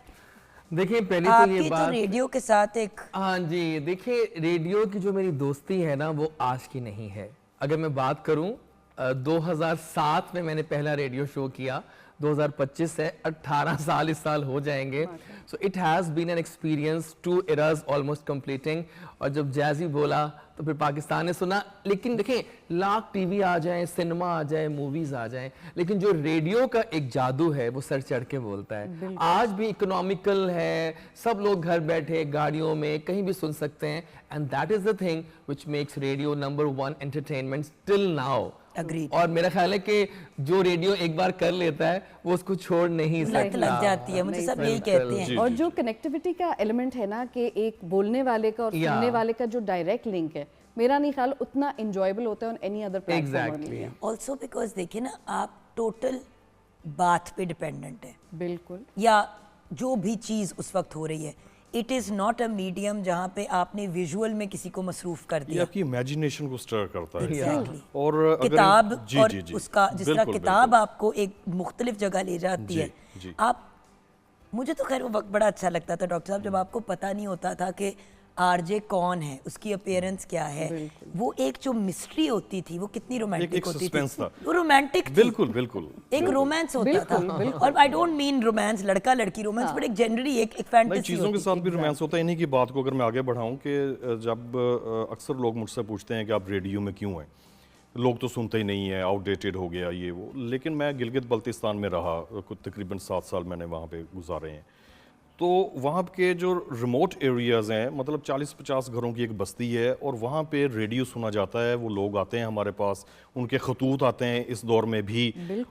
देखिए पहले तो आपकी ये तो बात, रेडियो के साथ एक हाँ जी, देखिए रेडियो की जो मेरी दोस्ती है ना वो आज की नहीं है। अगर मैं बात करूं 2007 में मैंने पहला रेडियो शो किया, 2025 है, 18 साल इस साल हो जाएंगे। So it has been an experience, 2 eras almost completing. और जब जैज़ी बोला तो फिर पाकिस्तान ने सुना। लेकिन देखें, लाख टीवी आ जाए, सिनेमा आ जाए, मूवीज आ जाए, लेकिन जो रेडियो का एक जादू है वो सर चढ़ के बोलता है। आज भी इकोनॉमिकल है, सब लोग घर बैठे गाड़ियों में कहीं भी सुन सकते हैं, and that is the thing which makes radio number 1 entertainment still now. Agreed. और मेरा ख्याल है कि जो रेडियो एक बार कर लेता है वो उसको छोड़ नहीं लत सकता। लग जाती है, मुझे सब यही कहते हैं। और जो कनेक्टिविटी का एलिमेंट है ना कि एक बोलने वाले का और Yeah. सुनने वाले का जो डायरेक्ट लिंक है, मेरा नहीं ख्याल उतना एंजॉयबल होता है on any other platform. Exactly. Also because देखिए ना, आप टोटल बात पे डिपेंडेंट है, बिल्कुल या जो भी चीज़ उस वक्त हो रही है, it is not a medium जहाँ पे आपने विजुअल में किसी को मसरूफ कर ये दिया। आपकी इमेजिनेशन को स्टर करता है। Exactly. और अगर किताब जी, और जी, जी, उसका जिस तरह बिल्कुल, किताब बिल्कुल। आपको एक मुख्तलिफ जगह ले जाती जी, है। जी। आप, मुझे तो खैर वो वक्त बड़ा अच्छा लगता था डॉक्टर साहब, जब आपको पता नहीं होता था कि आरजे कौन है, उसकी अपीयरेंस क्या है, वो एक जो मिस्ट्री होती थी वो कितनी रोमांटिक एक होती थी। suspense था। वो रोमांटिक थी, बिल्कुल बिल्कुल एक रोमांस होता था। और आई डोंट मीन रोमांस लड़का लड़की रोमांस, बट एक जनरली एक नहीं, फैंटेसी चीज़ों के साथ भी रोमांस होता है। इन्हीं की बात को अगर मैं आगे बढ़ाऊं कि जब अक्सर लोग मुझसे पूछते हैं कि आप रेडियो में क्यों हैं, लोग तो सुनते ही नहीं है, आउटडेटेड हो गया ये वो। लेकिन मैं गिलगित बल्तिस्तान में रहा, कुछ तकरीबन 7 साल मैंने वहाँ पे गुजारे हैं। तो वहाँ के जो रिमोट एरियाज़ हैं, मतलब 40-50 घरों की एक बस्ती है, और वहाँ पे रेडियो सुना जाता है। वो लोग आते हैं हमारे पास, उनके खतूत आते हैं इस दौर में भी।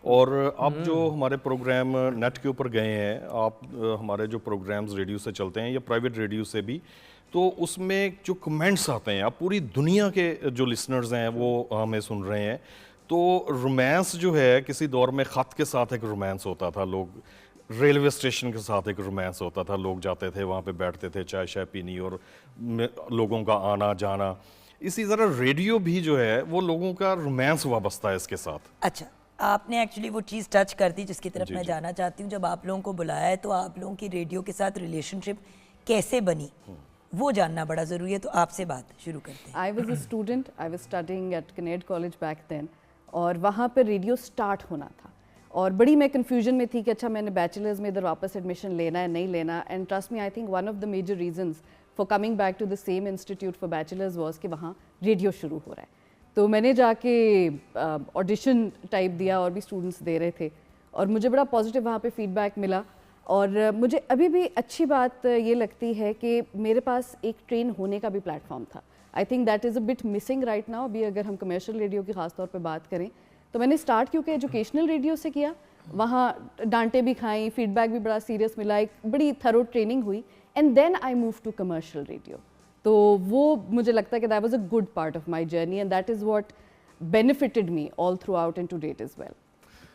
और अब जो हमारे प्रोग्राम नेट के ऊपर गए हैं, आप हमारे जो प्रोग्राम्स रेडियो से चलते हैं या प्राइवेट रेडियो से भी, तो उसमें जो कमेंट्स आते हैं, अब पूरी दुनिया के जो लिसनर्स हैं वो हमें सुन रहे हैं। तो रोमांस जो है, किसी दौर में ख़त के साथ एक रोमांस होता था, लोग रेलवे स्टेशन के साथ एक रोमांस होता था, लोग जाते थे वहाँ पे बैठते थे चाय शाय पीनी और लोगों का आना जाना। इसी तरह रेडियो भी जो है वो लोगों का रोमांस वाबस्ता है इसके साथ। अच्छा, आपने एक्चुअली वो चीज़ टच कर दी जिसकी तरफ जी, मैं जी। जाना चाहती हूँ। जब आप लोगों को बुलाया है तो आप लोगों की रेडियो के साथ रिलेशनशिप कैसे बनी, वो जानना बड़ा ज़रूरी है। तो आपसे बात शुरू करते हैं। I was a student, I was studying at कनेड कॉलेज बैक देन, और वहाँ पर रेडियो स्टार्ट होना था। और बड़ी मैं कन्फ्यूजन में थी कि अच्छा मैंने बैचलर्स में इधर वापस एडमिशन लेना है नहीं लेना। And trust me, I think one of the major reasons for coming back to the same institute for bachelors was कि वहाँ रेडियो शुरू हो रहा है। तो मैंने जाके ऑडिशन टाइप दिया और भी स्टूडेंट्स दे रहे थे, और मुझे बड़ा पॉजिटिव वहाँ पे फीडबैक मिला। और मुझे अभी भी अच्छी बात ये लगती है कि मेरे पास एक ट्रेन होने का भी प्लेटफॉर्म था। I think that is a bit missing right now. अभी अगर हम कमर्शियल रेडियो की खास तौर पे बात करें तो मैंने स्टार्ट क्योंकि एजुकेशनल रेडियो से किया, वहाँ डांटे भी खाई, फीडबैक भी बड़ा सीरियस मिला, एक बड़ी थरो ट्रेनिंग हुई, and then I move to commercial radio. तो वो मुझे लगता है कि that was a good part of my journey, and that is what benefited me all throughout and to date as well.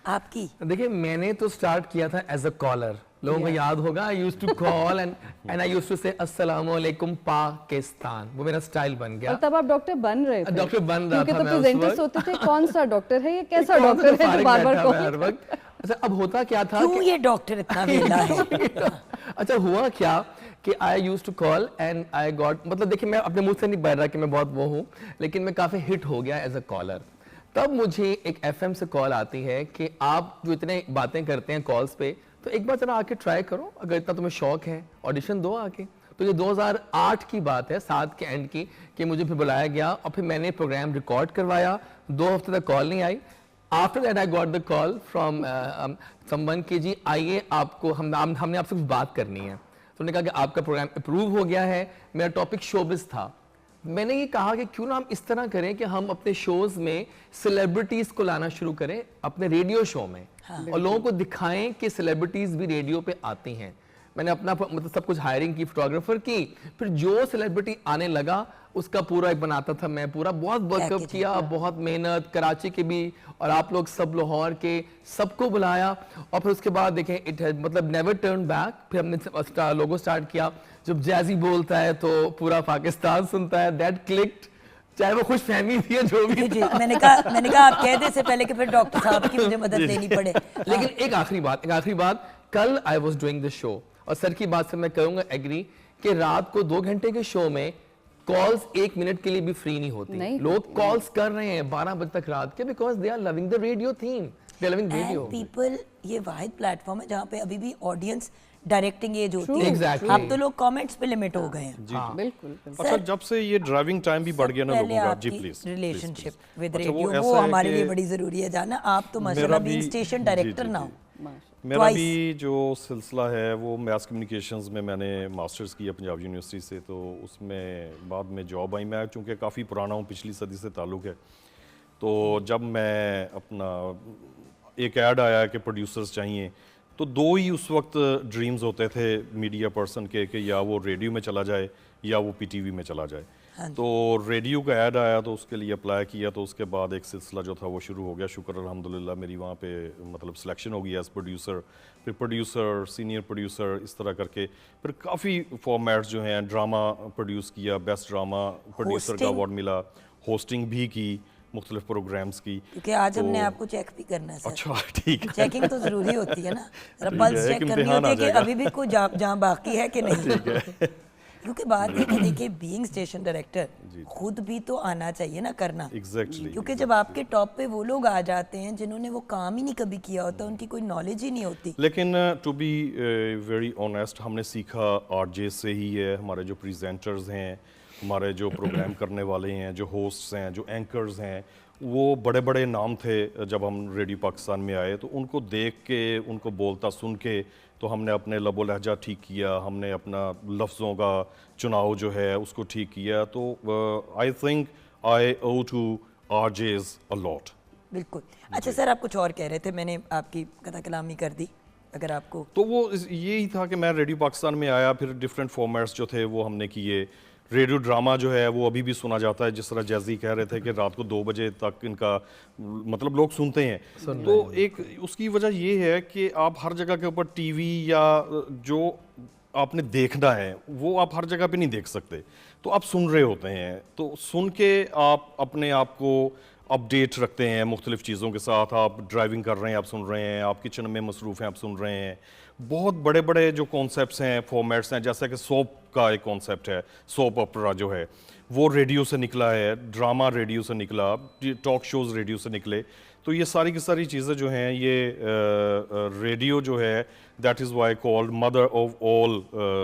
आपकी देखिए, मैंने तो स्टार्ट किया था एज अ कॉलर। लोगों को याद होगा, I used to call and I used to say अस्सलाम वालेकुम पाकिस्तान। वो मेरा स्टाइल बन गया। और तब आप डॉक्टर बन रहे थे। डॉक्टर बन रहा क्योंकि था तो मैं उस प्रेजेंटर्स वक्त। होते थे, कौन सा डॉक्टर है ये, कैसा कौन सा डॉक्टर है जो फारिग बार-बार बैठा हुआ है हर कॉल। वक्त। अच्छा, अब होता क्या था क्यों ये डॉक्टर इतना वेला है? अच्छा, हुआ क्या कि I use to call and I got, मतलब देखिए मैं अपने मुंह से नहीं बह रहा कि मैं बहुत वो हूँ, लेकिन मैं काफ़ी हिट हो गया एज अ कॉलर। तब मुझे एक एफएम से कॉल आती है कि आप जो इतने बातें करते हैं कॉल्स पे, तो एक बार जरा आके ट्राई करो, अगर इतना तुम्हें शौक है ऑडिशन दो आके। तो ये 2008 की बात है, 7 के एंड की, कि मुझे फिर बुलाया गया और फिर मैंने प्रोग्राम रिकॉर्ड करवाया। 2 हफ्ते तक कॉल नहीं आई। After that I got the call from someone कि जी आइए, आपको हमने आपसे कुछ बात करनी है। तो उन्होंने कहा कि आपका प्रोग्राम अप्रूव हो गया है। मेरा टॉपिक शोबिस था। मैंने ये कहा कि क्यों ना हम इस तरह करें कि हम अपने शोज में सेलिब्रिटीज को लाना शुरू करें अपने रेडियो शो में, और लोगों को दिखाएं कि सेलिब्रिटीज भी रेडियो पे आती हैं। मैंने अपना मतलब सब कुछ हायरिंग की, फोटोग्राफर की, फिर जो सेलिब्रिटी आने लगा उसका पूरा एक बनाता था मैं, पूरा बहुत वर्कअप किया, बहुत मेहनत, कराची के भी और आप लोग सब लाहौर के सबको बुलाया और फिर उसके बाद देखें इट मतलब नेवर टर्न बैक। फिर हमने लोगो स्टार्ट किया, जब जैजी बोलता है तो पूरा पाकिस्तान सुनता है, दैट क्लिक्ड, चाहे वो खुश फहमी थी जो भी जी, मैंने कहा आप कह दे से पहले कि फिर डॉक्टर साहब की मुझे मदद लेनी पड़े। लेकिन एक आखिरी बात, कल I was doing the show और सर की बात से मैं करूंगा एग्री कि रात को 2 घंटे के शो में कॉल्स 1 मिनट के लिए भी फ्री नहीं होती, लोग कॉल्स कर रहे हैं 12 बजे तक रात के, because they are loving the radio theme, they are loving radio. People, ये वाहिद प्लेटफॉर्म है जहाँ पे अभी भी ऑडियंस डायरेक्टिंग एज होती है। Exactly. अब तो लोग कमेंट्स पे लिमिट हो गए हैं। बिल्कुल। अच्छा, जब से ये ड्राइविंग टाइम भी बढ़ गया ना लोगों का, जी प्लीज, रिलेशनशिप विद अच्छा, वो रेडियो ऐसा वो है हमारे कि लिए बड़ी जरूरी है जाना। आप तो माशाल्लाह बीइंग स्टेशन डायरेक्टर ना हो। मेरा भी जो सिलसिला है वो मैस कम्युनिकेशंस में मैंने मास्टर्स किया पंजाब यूनिवर्सिटी से, तो उसमें बाद में जॉब आई। मैं चूँकि काफ़ी पुराना हूँ, पिछली सदी से ताल्लुक़ है, तो जब मैं अपना एक ऐड आया कि प्रोड्यूसर्स चाहिए, तो 2 ही उस वक्त ड्रीम्स होते थे मीडिया पर्सन के कि या वो रेडियो में चला जाए या वो पीटीवी में चला जाए। तो रेडियो का ऐड आया तो उसके लिए अप्लाई किया, तो उसके बाद एक सिलसिला जो था वो शुरू हो गया। शुक्र अल्हम्दुलिल्लाह मेरी वहाँ पे मतलब सिलेक्शन हो गई एज प्रोड्यूसर, फिर प्रोड्यूसर, सीनियर प्रोड्यूसर, इस तरह करके फिर काफ़ी फॉर्मेट्स जो हैं, ड्रामा प्रोड्यूस किया, बेस्ट ड्रामा प्रोड्यूसर का अवार्ड मिला, होस्टिंग भी की मुख्तलिफ प्रोग्राम्स की। क्योंकि आज हमने आपको चेक भी करना है सर। अच्छा, ठीक है, चेकिंग तो जरूरी होती है ना, पल्स चेक करनी होती है कि अभी भी कोई जहाँ बाकी है कि नहीं। क्योंकि बात है कि देखिए बीइंग स्टेशन डायरेक्टर खुद भी तो आना चाहिए ना करना। Exactly, क्योंकि जब आपके टॉप पे वो लोग आ जाते हैं जिन्होंने वो काम ही नहीं कभी किया होता, उनकी कोई नॉलेज ही नहीं होती। लेकिन टू बी वेरी ऑनेस्ट, हमने सीखा आरजे से ही है। हमारे जो प्रेजेंटर्स हैं, हमारे जो प्रोग्राम करने वाले हैं, जो होस्ट्स हैं, जो एंकर्स हैं, वो बड़े बड़े नाम थे जब हम रेडियो पाकिस्तान में आए, तो उनको देख के, उनको बोलता सुन के, तो हमने अपने लबो लहजा ठीक किया, हमने अपना लफ्ज़ों का चुनाव जो है उसको ठीक किया। तो I think I owe to RJs a lot. बिल्कुल। अच्छा सर, आप कुछ और कह रहे थे, मैंने आपकी कथा कलामी कर दी, अगर आपको। तो वो यही था कि मैं रेडियो पाकिस्तान में आया, फिर डिफरेंट फॉर्मेट्स जो थे वो हमने किए। रेडियो ड्रामा जो है वो अभी भी सुना जाता है, जिस तरह जैजी कह रहे थे कि रात को 2 बजे तक इनका मतलब लोग सुनते हैं। तो एक उसकी वजह ये है कि आप हर जगह के ऊपर टीवी या जो आपने देखना है वो आप हर जगह पे नहीं देख सकते, तो आप सुन रहे होते हैं, तो सुन के आप अपने आप को अपडेट रखते हैं मुख्तलिफ चीज़ों के साथ। आप ड्राइविंग कर रहे हैं, आप सुन रहे हैं, आप किचन में मसरूफ़ हैं, आप सुन रहे हैं। बहुत बड़े बड़े जो कॉन्सेप्ट्स हैं, फॉर्मेट्स हैं, जैसे कि सोप का एक कॉन्सेप्ट है, सोप ओपेरा जो है वो रेडियो से निकला है, ड्रामा रेडियो से निकला, टॉक शोज़ रेडियो से निकले। तो ये सारी की सारी चीज़ें जो हैं, ये रेडियो जो है that is why called mother of all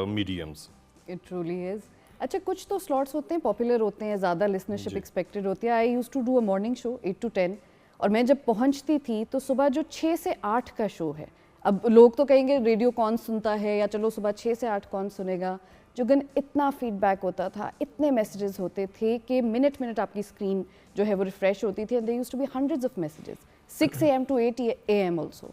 mediums. It truly is. अच्छा, कुछ तो स्लॉट्स होते हैं पॉपुलर होते हैं, ज़्यादा लिसनरशिप एक्सपेक्टेड होती है। I used to do a morning show 8 to 10, और मैं जब पहुंचती थी तो सुबह जो 6 से 8 का शो है, अब लोग तो कहेंगे रेडियो कौन सुनता है, या चलो सुबह 6 से 8 कौन सुनेगा। जुगन इतना फीडबैक होता था, इतने मैसेजेस होते थे कि मिनट मिनट आपकी स्क्रीन जो है वो रिफ्रेश होती थी, and there used to be hundreds of messages 6 AM to 8 AM also.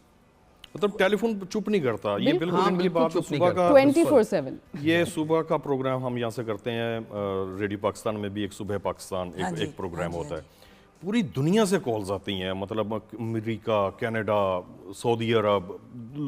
मतलब टेलीफोन चुप नहीं करता, ये बिल्कुल हाँ, इनकी बात बिल्कुल चुप नहीं सुबह का 24/7। ये सुबह का प्रोग्राम हम यहाँ से करते हैं, रेडियो पाकिस्तान में भी एक सुबह पाकिस्तान हाँ जी, एक प्रोग्राम हाँ जी, होता है। पूरी दुनिया से कॉल्स आती हैं, मतलब अमेरिका, कनाडा, सऊदी अरब,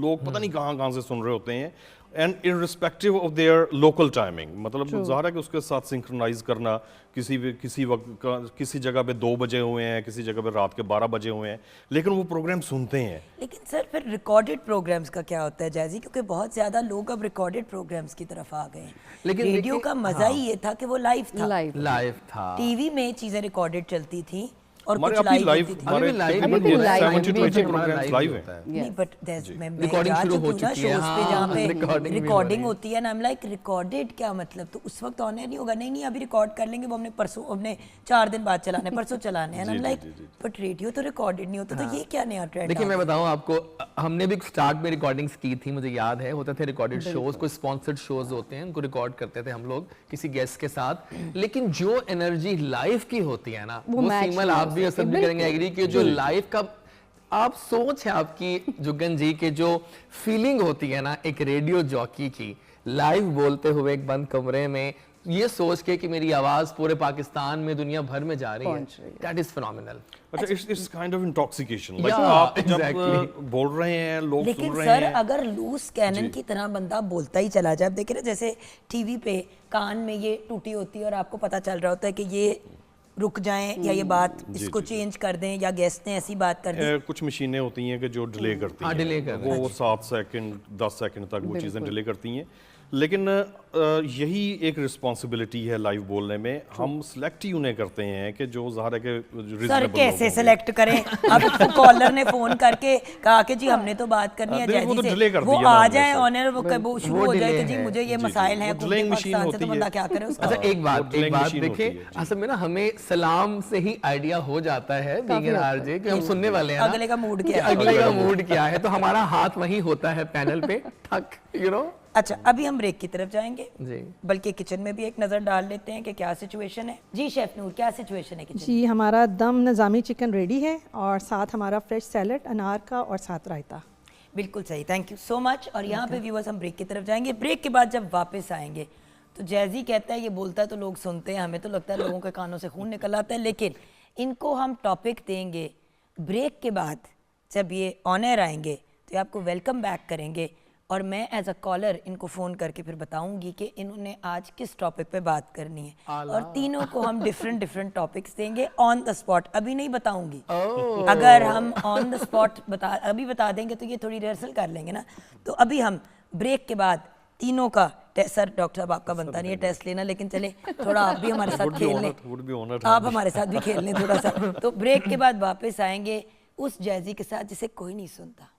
लोग पता नहीं कहाँ कहाँ से सुन रहे होते हैं, and irrespective of their local timing. मतलब ज़ाहिर है कि उसके साथ सिंक्रोनाइज करना, किसी वक्त किसी जगह पे 2 बजे हुए हैं, किसी जगह पे रात के 12 बजे हुए हैं, लेकिन वो प्रोग्राम सुनते हैं। लेकिन सर फिर रिकॉर्डेड प्रोग्राम्स का क्या होता है जैजी? क्योंकि बहुत ज्यादा लोग अब रिकॉर्डेड प्रोग्राम्स की तरफ आ गए हैं। लेकिन रेडियो का मजा ही ये था कि वो लाइव था। लाइव था, टीवी में चीजें रिकॉर्डेड चलती थी और हमारे कुछ अभी लाइव लाइव, होती थी। हमारे अभी live तकरीबन भी live 70-20 हमारा प्रोग्राम्स live लाइव होता हैं। है। नहीं, बट मैं Recording जा शुरू हो चुकी हूँ ना चुकी है, shows पे जहाँ हाँ, पे recording भी हो रिकॉर्डिंग रही है। होती है ना, I'm like रिकॉर्डेड क्या मतलब? तो उस वक्त ऑन एयर नहीं होगा, नहीं अभी रिकॉर्ड कर लेंगे, वो हमने परसों, हमने 4 दिन बाद चलाना है, परसों चलाने हैं। I'm like बट रेडियो तो रिकॉर्डेड नहीं होता, तो ये क्या नया ट्रेंड? देखिए मैं बताऊं आपको, हमने भी स्टार्ट में रिकॉर्डिंग्स की थी, मुझे याद है, होते थे रिकॉर्डेड शोज, कोई स्पॉन्सर्ड शोज होते हैं, उनको रिकॉर्ड करते थे हम लोग किसी गेस्ट के साथ। लेकिन जो एनर्जी लाइव की होती है ना, वो match सिमल नहीं आप हो भी सकती, असर भी करेंगे एग्री कि जो लाइव का आप सोच है आपकी जुगन जी के जो फीलिंग होती है ना एक रेडियो जॉकी की लाइव बोलते हुए एक बंद कमरे में, ये सोच के कि मेरी आवाज पूरे पाकिस्तान में दुनिया भर में जा रही है, दैट इज फिनोमिनल। अच्छा, it's kind of intoxication, like Yeah, आप exactly. जब बोल रहे हैं, लोग लेकिन सुन रहे सर हैं। अगर लूज कैनन की तरह बंदा बोलता ही चला जाए, आप देखिए ना जैसे टीवी पे कान में ये टूटी होती है और आपको पता चल रहा होता है कि ये रुक जाएं या ये बात इसको चेंज कर दें या गेस्ट ने ऐसी बात कर दी। कुछ मशीनें होती हैं कि जो डिले करती हाँ, हैं, delay कर वो 7 सेकंड 10 सेकंड तक वो चीज़ें डिले करती हैं। लेकिन यही एक रिस्पॉन्सिबिलिटी है लाइव बोलने में, हम सिलेक्ट ही उन्हें करते हैं कि जो ज़ाहिर है कि सर reasonable लोग कैसे होंगे। सिलेक्ट करें? अब तो कॉलर ने फोन करके कहा कि जी हमने तो बात करनी है देखो, वो जैजी तो से, delay कर वो दिया ना आ हमने जाए सर। ऑनर, वो शुरू हो जाए कि जी मुझे ये मसाइल हैं, वो delaying machine पाकिस्तान से, तो होती बंदा है। क्या करे उसका? अच्छा एक बात delaying machine होती देखिए, है, जी। असल में ना हमें सलाम से ही आइडिया हो जाता है बीइंग एन आरजे कि हम सुनने वाले हैं ना, अगले का मूड कि क्या है? अगले का मूड क्या है, तो हमारा हाथ वहीं होता है पैनल पे ठक, यू नो। अच्छा, अभी हम ब्रेक की तरफ जाएंगे, जी बल्कि किचन में भी एक नजर डाल लेते हैं कि क्या सिचुएशन है। जी शेफ नूर, क्या सिचुएशन है किचन? जी हमारा दम निज़ामी चिकन रेडी है और साथ हमारा फ्रेश सैलड अनार का और साथ रायता। बिल्कुल सही, थैंक यू सो मच। और यहाँ पे व्यूअर्स हम ब्रेक की तरफ जाएंगे। ब्रेक के बाद जब वापस आएंगे तो जैजी कहता है, ये बोलता है तो लोग सुनते हैं, हमें तो लगता है लोगों के कानों से खून निकल आता है, लेकिन इनको हम टॉपिक देंगे ब्रेक के बाद। जब ये ऑन एयर आएंगे तो ये आपको वेलकम बैक करेंगे और मैं एज अ कॉलर इनको फ़ोन करके फिर बताऊंगी कि इन्होंने आज किस टॉपिक पे बात करनी है, और तीनों को हम डिफरेंट टॉपिक्स देंगे ऑन द स्पॉट। अभी नहीं बताऊंगी, अगर हम ऑन द स्पॉट अभी बता देंगे तो ये थोड़ी रिहर्सल कर लेंगे ना। तो अभी हम ब्रेक के बाद तीनों का सर डॉक्टर साहब आपका बनता नहीं है टेस्ट लेना, लेकिन चले थोड़ा आप भी हमारे साथ खेल लें, आप हमारे साथ भी खेल लें थोड़ा सा। तो ब्रेक के बाद वापस आएंगे उस जैजी के साथ जिसे कोई नहीं सुनता।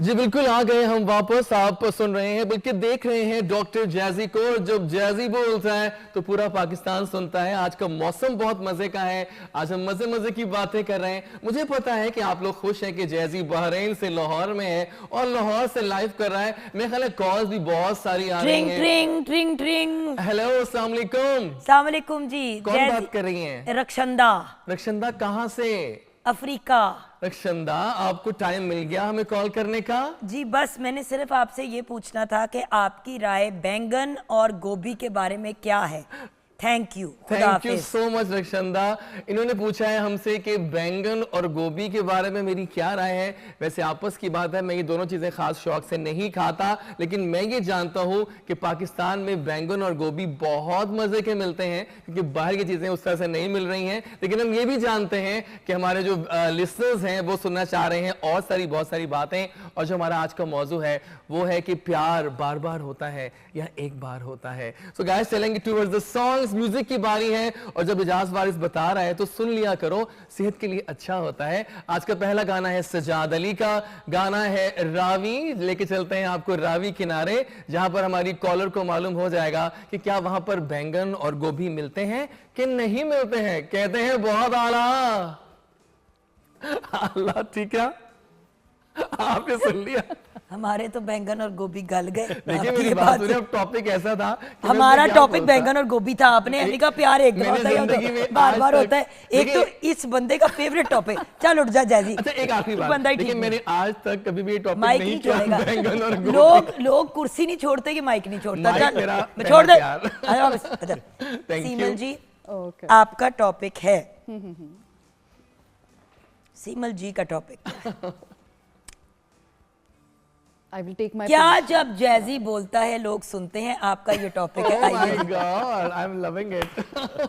जी बिल्कुल, आ गए हम वापस। आप सुन रहे हैं बल्कि देख रहे हैं डॉक्टर जैजी को। जब जैजी बोलता है तो पूरा पाकिस्तान सुनता है। आज का मौसम बहुत मजे का है, आज हम मजे मजे की बातें कर रहे हैं। मुझे पता है कि आप लोग खुश हैं कि जैजी बहरीन से लाहौर में है और लाहौर से लाइव कर रहा है। मेरे ख्याल है कॉल्स भी बहुत सारी आ रही हैं। ट्रिंग ट्रिंग ट्रिंग। हेलो, अस्सलाम वालेकुम। अस्सलाम वालेकुम जी। कौन बात कर रही हैं? रक्षंदा। रक्षंदा कहाँ से? अफ्रीका। रक्षंदा, आपको टाइम मिल गया हमें कॉल करने का? जी बस मैंने सिर्फ आपसे ये पूछना था कि आपकी राय बैंगन और गोभी के बारे में क्या है। Thank you so much Rakshanda. इन्होंने पूछा है हमसे कि बैंगन और गोभी के बारे में मेरी क्या राय है। वैसे आपस की बात है, मैं ये दोनों चीजें खास शौक से नहीं खाता, लेकिन मैं ये जानता हूँ कि पाकिस्तान में बैंगन और गोभी बहुत मजे के मिलते हैं, क्योंकि बाहर की चीजें उस तरह से नहीं मिल रही हैं। लेकिन हम ये भी जानते हैं कि हमारे जो लिसनर्स हैं वो सुनना चाह रहे हैं और बहुत सारी बातें। और जो हमारा आज का मौजू है वो है कि प्यार बार बार होता है या एक बार होता है। सो गाइस, चलेंगे टुवर्ड्स द सॉन्ग्स। म्यूजिक की बारी है और जब इजाज वारिस बता रहा है तो सुन लिया करो, सेहत के लिए अच्छा होता है। आज का पहला गाना है सजाद अली का, गाना है रावी। लेके चलते हैं आपको रावी किनारे, जहां पर हमारी कॉलर को मालूम हो जाएगा कि क्या वहां पर बैंगन और गोभी मिलते हैं कि नहीं मिलते हैं। कहते हैं बहुत आला। अल्लाह, ठीक है, आपने सुन लिया। हमारे तो बैंगन और गोभी गल गए। देखिए मेरी बात सुनिए, अब टॉपिक ऐसा था कि मैं हमारा उसमें क्या टॉपिक बोलता। बैंगन और गोभी था, आपने अली का प्यार एक मैंने जिंदगी में बार आज बार तक- होता है। एक तो देखिए- इस बंदे का फेवरेट टॉपिक। चल उठ जा जैजी। अच्छा, एक आखिरी बात, बंदा ही देखिए ठीक मैंने आज तक कभी भी ये टॉपिक माइक नहीं नहीं किया छोड़ेगा। बैंगन और गोभी। लोग कुर्सी नहीं छोड़ते कि माइक नहीं छोड़ता। माइक चल मेरा मैं छोड़ दे। पहला प्यार। आजा वापस, आजा। Thank Seemal you. जी, ओके आपका टॉपिक है। सीमल जी का topic I will take my क्या जब जैजी बोलता है लोग सुनते हैं, आपका ये टॉपिक है। Oh my आइए, God, I'm loving it.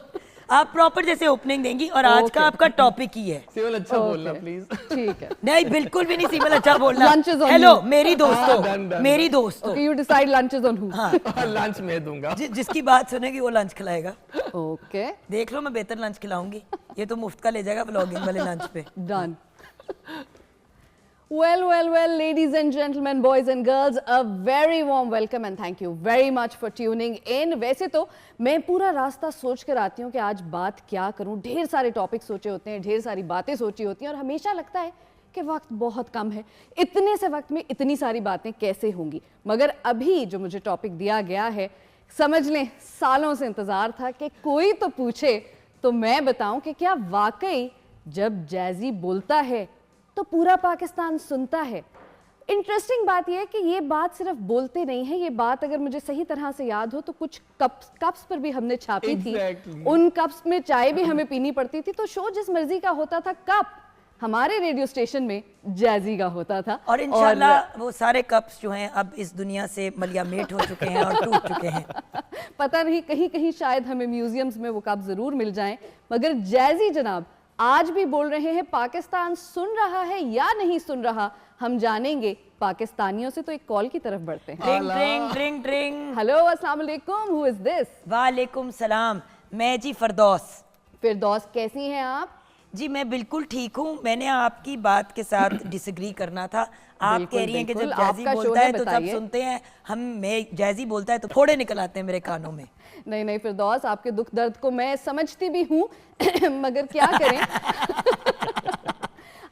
आप प्रॉपर जैसे ओपनिंग देंगी और आज का आपका टॉपिक ही है। सिविल अच्छा बोलना प्लीज। ठीक है। नहीं बिल्कुल भी नहीं सीमल, अच्छा बोलना। Lunch is on hello you. मेरी दोस्तों, done. मेरी दोस्तों, okay, you decide lunch is on who. हाँ लंच में दूंगा। जिसकी बात सुनेगी वो लंच खिलाएगा। ओके, देख लो मैं बेहतर लंच खिलाऊंगी, ये तो मुफ्त का ले जाएगा व्लॉगिंग वाले लंच पे। Done. Well, ladies and gentlemen, boys and girls, a very warm welcome and thank you very much for tuning in. वैसे तो मैं पूरा रास्ता सोच कर आती हूँ कि आज बात क्या करूँ, ढेर सारे टॉपिक सोचे होते हैं, ढेर सारी बातें सोची होती हैं और हमेशा लगता है कि वक्त बहुत कम है, इतने से वक्त में इतनी सारी बातें कैसे होंगी। मगर अभी जो मुझे टॉपिक दिया गया है, समझ लें सालों से इंतज़ार था कि कोई तो पूछे तो मैं बताऊं कि क्या वाकई जब जैज़ी बोलता है तो पूरा पाकिस्तान सुनता है। इंटरेस्टिंग बात यह है कि ये बात सिर्फ बोलते नहीं है, ये बात अगर मुझे सही तरह से याद हो तो कुछ कप्स पर भी हमने छापी थी। उन कप्स में चाय भी हमें पीनी पड़ती थी। तो शो जिस मर्जी का होता था, कप हमारे रेडियो स्टेशन में जैज़ी का होता था। और इंशाल्लाह वो सारे कप्स जो हैं अब इस दुनिया से मलियामेट हो चुके हैं और टूट चुके हैं। पता नहीं, कहीं कहीं शायद हमें म्यूजियम्स में वो कप जरूर मिल जाएं, मगर जैज़ी जनाब आज भी बोल रहे हैं। पाकिस्तान सुन रहा है या नहीं सुन रहा, हम जानेंगे पाकिस्तानियों से। तो एक कॉल की तरफ बढ़ते हैं। ड्रिंग ड्रिंग ड्रिंग ड्रिंग। हेलो, अस्सलाम वालेकुम, हु इज दिस? वालेकुम सलाम, मैं जी फरदौस। फिरदौस, कैसी हैं आप? जी मैं बिल्कुल ठीक हूँ। मैंने आपकी बात के साथ डिसएग्री करना था। आप बिल्कुल, कह रही हैं कि जब बिल्कुल, जैज़ी आपका शो बोलता है, है तो सब बताइए। सुनते हैं। मैं जैज़ी बोलता है तो फोड़े निकल आते हैं मेरे कानों में। नहीं नहीं फिरदौस, आपके दुख दर्द को मैं समझती भी हूँ मगर क्या करें।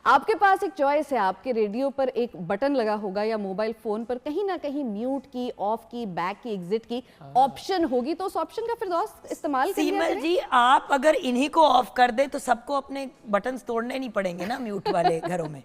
आपके पास एक चॉइस है, आपके रेडियो पर एक बटन लगा होगा या मोबाइल फोन पर कहीं ना कहीं म्यूट की, ऑफ की, बैक की, एग्जिट की ऑप्शन होगी। तो उस ऑप्शन का फिरदौस इस्तेमाल कर लिया सीमल करें। जी, आप अगर इन्हीं को ऑफ कर दे तो सबको अपने बटन्स तोड़ने नहीं पड़ेंगे ना म्यूट वाले घरों में।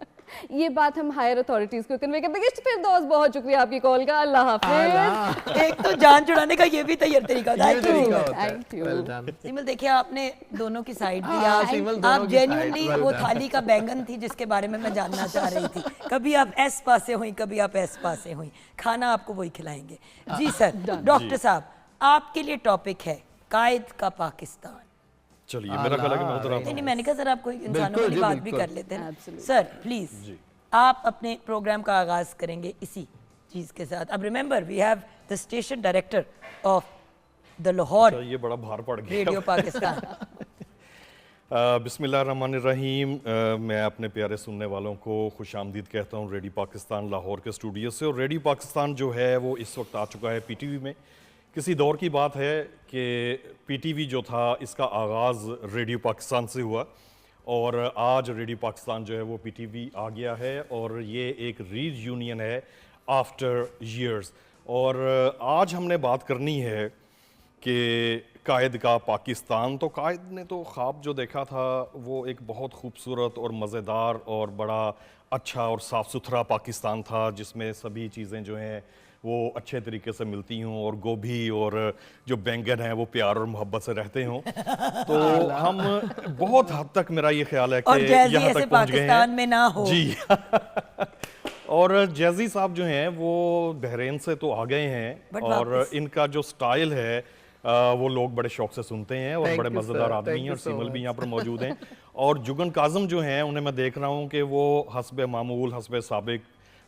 ये बात हम हायर अथॉरिटीज को कन्वे कर देंगे। फिरदौस, बहुत शुक्रिया आपकी कॉल का। अल्लाह हाफिज। एक तो जान छुड़ाने का ये भी तरीका था। ये तरीका होता है। Thank you. Well done. सिमल देखिए, आपने दोनों की साइड दी। हाँ, सिमल दोनों आप की जेन्युइनली side, well वो done. थाली का बैंगन थी जिसके बारे में मैं जानना चाह रही थी। कभी आप एस पासे हुई, कभी आप एस पासे हुई। खाना आपको वही खिलाएंगे। जी सर। डॉक्टर साहब, आपके लिए टॉपिक है कायद का पाकिस्तान। चलिए, मेरा ख्याल है कि मैं उधर आता नहीं, हूँ। मैंने कहा सर आपको इंसानों बिल्कुल वाली जी, बात भी बिल्कुल। कर लेते हैं। Absolutely. सर प्लीज आप अपने प्रोग्राम का आगाज करेंगे इसी चीज के साथ। अब remember, we have the station director of the Lahore अच्छा, ये बड़ा भार पड़ गया। रेडियो पाकिस्तान। बिस्मिल्लाहिर्रहमानिर्रहीम। मैं अपने प्यारे सुनने वालों को खुशामदीद कहता हूँ रेडियो पाकिस्तान लाहौर के स्टूडियो से। और रेडियो पाकिस्तान जो है वो इस वक्त आ चुका है पीटीवी में। किसी दौर की बात है कि पीटीवी जो था इसका आगाज़ रेडियो पाकिस्तान से हुआ और आज रेडियो पाकिस्तान जो है वो पीटीवी आ गया है और ये एक रीयूनियन है आफ्टर ईयर्स। और आज हमने बात करनी है कि कायद का पाकिस्तान। तो कायद ने तो ख्वाब जो देखा था वो एक बहुत खूबसूरत और मज़ेदार और बड़ा अच्छा और साफ़ सुथरा पाकिस्तान था, जिसमें सभी चीज़ें जो हैं वो अच्छे तरीके से मिलती हों और गोभी और जो बैंगन है वो प्यार और मोहब्बत से रहते हों। तो हम बहुत हद तक, मेरा ये ख्याल है और कि जैज़ी यहाँ ऐसे तक पहुँच गए पाकिस्तान हैं। में ना हो। जी और जैज़ी साहब जो हैं वो बहरीन से तो आ गए हैं But और वापस। इनका जो स्टाइल है वो लोग बड़े शौक से सुनते हैं और Thank बड़े you, मज़ेदार sir. आदमी Thank हैं। you और so सिमल भी much. यहाँ पर मौजूद हैं। और जुगन काज़म जो हैं उन्हें मैं देख रहा हूँ कि वो हस्बे मामूल, हस्बे साबिक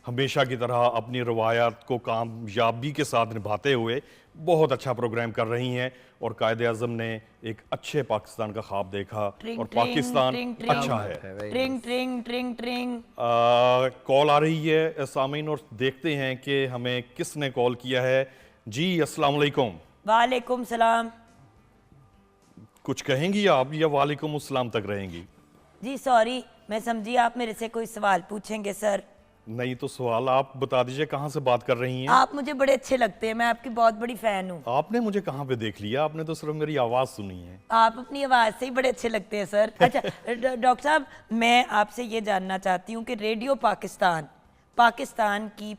हमेशा की तरह अपनी रवायात को कामयाबी के साथ निभाते हुए बहुत अच्छा प्रोग्राम कर रही हैं। और कायदे आज़म ने एक अच्छे पाकिस्तान का ख्वाब देखा ट्रिंग, और ट्रिंग, पाकिस्तान ट्रिंग, ट्रिंग। अच्छा क्या है। बात है, very ट्रिंग ट्रिंग ट्रिंग ट्रिंग। कॉल आ रही है सामीन और देखते हैं कि हमें किसने कॉल किया है। जी अस्सलाम वालेकुम। वालेकुम सलाम। कुछ कहेंगी आप या वालेकुम अस्सलाम तक रहेंगी? जी सॉरी, मैं समझी आप मेरे से कोई सवाल पूछेंगे सर। नहीं तो सवाल आप बता दीजिए, कहाँ से बात कर रही हैं? आप मुझे बड़े अच्छे लगते हैं, मैं आपकी बहुत बड़ी फैन हूँ। आपने मुझे कहाँ पे देख लिया? आपने तो सिर्फ मेरी आवाज़ सुनी है। आप अपनी आवाज़ से ही बड़े अच्छे लगते हैं सर। अच्छा डॉक्टर साहब, मैं आपसे ये जानना चाहती हूँ कि रेडियो पाकिस्तान पाकिस्तान की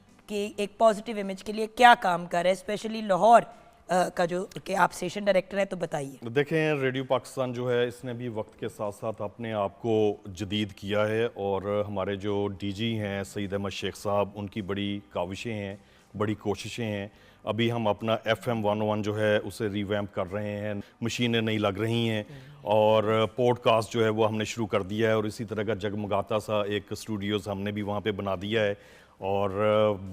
एक पॉजिटिव इमेज के लिए क्या काम कर रहा है, स्पेशली लाहौर का जो कि आप स्टेशन डायरेक्टर हैं, तो बताइए। देखें, रेडियो पाकिस्तान जो है इसने भी वक्त के साथ साथ अपने आप को जदीद किया है और हमारे जो डीजी हैं सईद अहमद शेख साहब, उनकी बड़ी काविशें हैं, बड़ी कोशिशें हैं। अभी हम अपना FM 101 जो है उसे रिवैम्प कर रहे हैं, मशीनें नहीं लग रही हैं और पॉडकास्ट जो है वो हमने शुरू कर दिया है और इसी तरह का जगमगाता सा एक स्टूडियोज़ हमने भी वहाँ पे बना दिया है और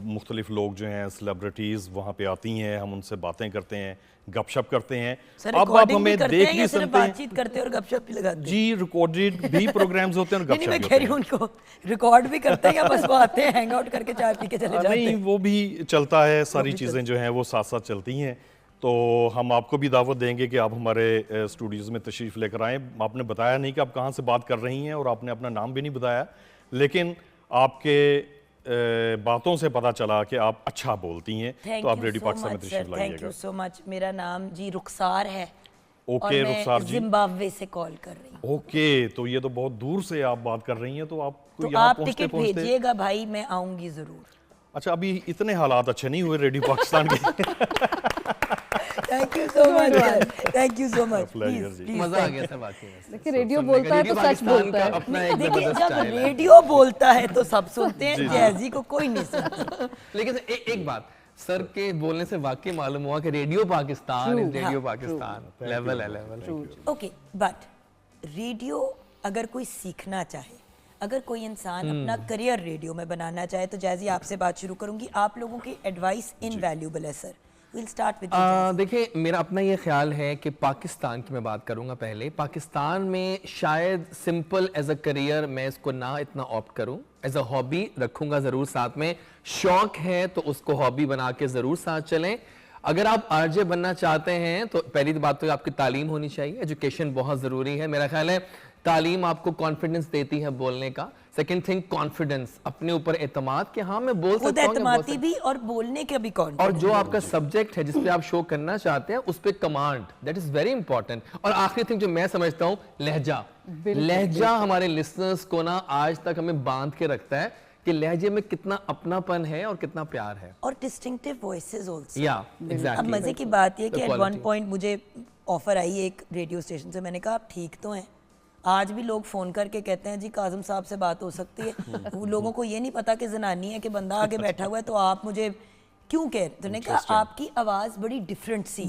मुख्तलिफ लोग जो हैं सेलिब्रिटीज़ वहाँ पे आती हैं, हम उनसे बातें करते हैं, गपशप करते हैं। सर अब आप रिकॉर्डिंग भी हमें करते देख हैं भी या सिर्फ सकते हैं। बातचीत करते हैं और गपशप भी लगाते हैं? जी रिकॉर्डेड भी प्रोग्राम्स होते हैं और नहीं, गपशप मैं भी कह रही होते हूँ हैं। उनको रिकॉर्ड भी करते हैं या बस वो आते हैं, हैंग आउट करके चाय पी के चले जाते नहीं, हैं? वो भी चलता है, सारी चीज़ें जो हैं वो साथ साथ चलती हैं। तो हम आपको भी दावत देंगे कि आप हमारे स्टूडियोज़ में तशरीफ़ लेकर आएँ। आपने बताया नहीं कि आप कहाँ से बात कर रही हैं और आपने अपना नाम भी नहीं बताया, लेकिन आपके बातों से पता चला कि आप अच्छा बोलती हैं, थैंक तो आप यू रेडियो सो पाकिस्तान में मच तशरीफ सर, थैंक यू लाइएगा। So much. मेरा नाम जी रुखसार है और ओके मैं रुखसार जी। जिम्बाब्वे से कॉल कर रही हूँ। ओके, तो ये तो बहुत दूर से आप बात कर रही हैं, तो आपको तो यहाँ आप पहुँचते टिकट पहुँचते। भेजिएगा भाई, मैं आऊंगी जरूर। अच्छा, अभी इतने हालात अच्छे नहीं हुए रेडियो पाकिस्तान के। Thank you so much sir, thank you so much. Pleasure जी। मजा आ गया था वाकई में। देखिए रेडियो सुनने का, बोलता है रेडियो तो सच पाकिस्तान बोलता का है। अपना एक देखिए जबरदस्त जब स्टाइल है। रेडियो बोलता है तो सब सुनते हैं, जैजी को कोई नहीं सुनता। लेकिन एक बात सर के बोलने से वाकई मालूम हुआ कि रेडियो पाकिस्तान True. रेडियो हाँ, पाकिस्तान लेवल है लेवल। ओके, बट रेडियो अगर कोई सीखना चाहे, अगर कोई इंसान अपना करियर रेडियो में बनाना चाहे, तो जैजी आपसे बात शुरू करूंगी। आप लोगों की एडवाइस इनवैल्यूएबल है सर। विल स्टार्ट विद देखिए मेरा अपना ये ख्याल है कि पाकिस्तान की मैं बात करूंगा पहले। पाकिस्तान में शायद सिंपल एज अ करियर मैं इसको ना इतना ऑप्ट करूं, एज अ हॉबी रखूंगा ज़रूर साथ में। शौक है तो उसको हॉबी बना के ज़रूर साथ चलें। अगर आप आरजे बनना चाहते हैं तो पहली बात तो आपकी तालीम होनी चाहिए, एजुकेशन बहुत ज़रूरी है। मेरा ख्याल है तालीम आपको कॉन्फिडेंस देती है बोलने का। सेकंड थिंग कॉन्फिडेंस, अपने ऊपर एतमाद कि हाँ मैं बोल खुद सकता हूँ, मैं बोल एतमादी भी और बोलने का भी और कॉन्फिडेंस। जो आपका सब्जेक्ट है जिस पे आप शो करना चाहते हैं उस पे command, that is very important. और आखिरी थिंग जो मैं समझता हूँ, लहजा। लहजा हमारे लिसनर्स को ना आज तक हमें बांध के रखता है कि लहजे में कितना अपनापन है और कितना प्यार है। और डिस्टिंक्टिव वॉइसेस आल्सो। या अब एग्जैक्टली। मजे की बात ये कि The eight one quality. Point मुझे ऑफर आई एक रेडियो स्टेशन से, मैंने कहा आप ठीक तो हैं? आज भी लोग फोन करके कहते हैं जी काजम साहब से बात हो सकती है। वो लोगों को ये नहीं पता कि जनानी है कि बंदा आगे बैठा हुआ है, तो आप मुझे क्यों कह रहे? तो मैंने कहा आपकी आवाज बड़ी डिफरेंट सी।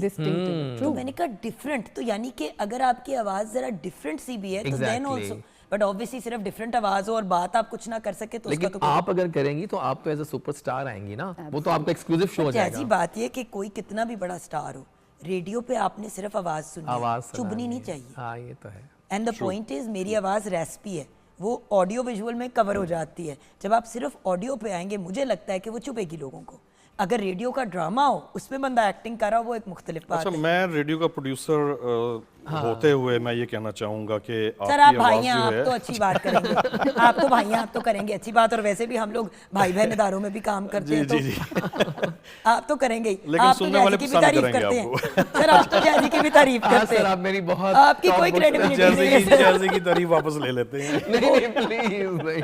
तो मैंने कहा डिफरेंट, तो यानी कि अगर आपकी आवाज जरा डिफरेंट सी भी है तो then Exactly. Also, but obviously सिर्फ डिफरेंट आवाज हो और बात आप कुछ ना कर सके तो उसका लेकिन तो कोई आप अगर करेंगी तो आप तो एज अ सुपरस्टार आएंगी ना, वो तो आपका एक्सक्लूसिव शो हो जैसी जाएगा। बात ये कि कोई कितना भी बड़ा स्टार हो, रेडियो पे आपने सिर्फ आवाज सुननी है, आवाज चुभनी सुनानी नहीं है। चाहिए। हाँ ये तो है। एंड द पॉइंट इज मेरी आवाज रेसिपी है, वो ऑडियो विजुअल में कवर हो जाती है। जब आप सिर्फ ऑडियो पे आएंगे मुझे लगता है कि वो चुभेगी लोगों को। अगर रेडियो का ड्रामा हो उसमें बंदा एक्टिंग कर रहा हो, वो एक मुख्तलिफ बात अच्छा, है। मैं रेडियो का प्रोड्यूसर होते हुए मैं ये कहना चाहूंगा कि सर आप आपकी भाई आवाज हैं, जो आप है तो अच्छी बात करेंगे। आप तो भाई हैं, आप तो करेंगे अच्छी बात। और वैसे भी हम लोग भाई बहन इदारों में भी काम करते हैं, जी, तो आप तो करेंगे ही। लेकिन आप तो सुनने वाले जैजी की भी पसंद तारीफ करेंगे करते आपको। हैं सर, आप तो जैजी की भी तारीफ हाँ करते सर, हैं। आप मेरी बहुत आपकी top कोई books- credibility नहीं है। जर्सी की तारीफ वापस ले लेते हैं। नहीं प्लीज नहीं।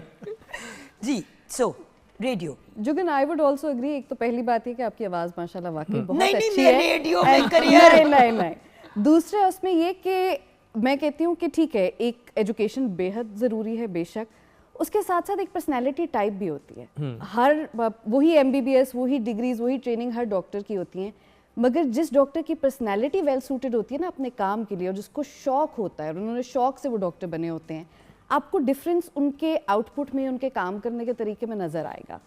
जी, सो रेडियो जुगन आई वुड आल्सो एग्री। एक तो पहली बात है कि आपकी आवाज माशाल्लाह वाकई बहुत नहीं, अच्छी मैं है। रेडियो में And- career- नहीं। दूसरा उसमें ये कि मैं कहती हूँ कि ठीक है एक एजुकेशन बेहद ज़रूरी है बेशक, उसके साथ साथ एक पर्सनैलिटी टाइप भी होती है। हर वही MBBS, वही डिग्रीज, वही ट्रेनिंग हर डॉक्टर की होती हैं, मगर जिस डॉक्टर की पर्सनैलिटी वेल सूटेड होती है ना अपने काम के लिए, और जिसको शौक होता है और उन्होंने शौक से वो डॉक्टर बने होते हैं, आपको डिफरेंस उनके आउटपुट में, उनके काम करने के तरीके में नज़र आएगा।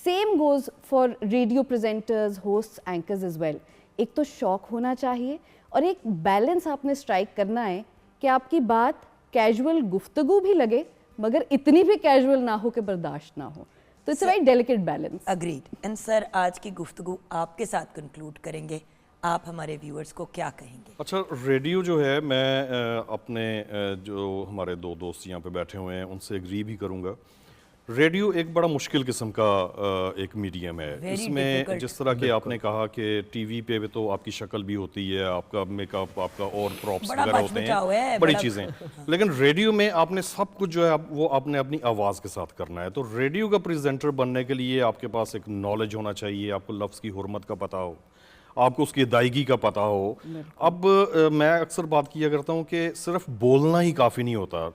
Same goes for radio presenters, hosts, anchors as well. एक तो शौक होना चाहिए और एक बैलेंस आपने स्ट्राइक करना है कि आपकी बात कैजुअल गुफ्तगू भी लगे मगर इतनी भी कैजुअल ना हो कि बर्दाश्त ना हो। तो it's a very delicate balance. Agreed. And sir आज की गुफ्तगू आपके साथ कंक्लूड करेंगे, आप हमारे व्यूअर्स को क्या कहेंगे? अच्छा, रेडियो जो है मैं अपने जो हमारे दो दोस्त यहाँ पे बैठे हुए हैं उनसे एग्री भी करूँगा। रेडियो एक बड़ा मुश्किल किस्म का एक मीडियम है। Very इसमें difficult. जिस तरह के आपने कहा कि टीवी पे भी तो आपकी शक्ल भी होती है, आपका मेकअप, आपका और प्रॉप्स बड़ा वगैरह बच होते बचाव हैं, है, बड़ी बड़ा- चीज़ें। लेकिन रेडियो में आपने सब कुछ जो है वो आपने अपनी आवाज़ के साथ करना है। तो रेडियो का प्रेजेंटर बनने के लिए आपके पास एक नॉलेज होना चाहिए, आपको लफ्ज़ की हुर्मत का पता हो, आपको उसकी अदायगी का पता हो। अब मैं अक्सर बात किया करता हूँ कि सिर्फ बोलना ही काफ़ी नहीं होता,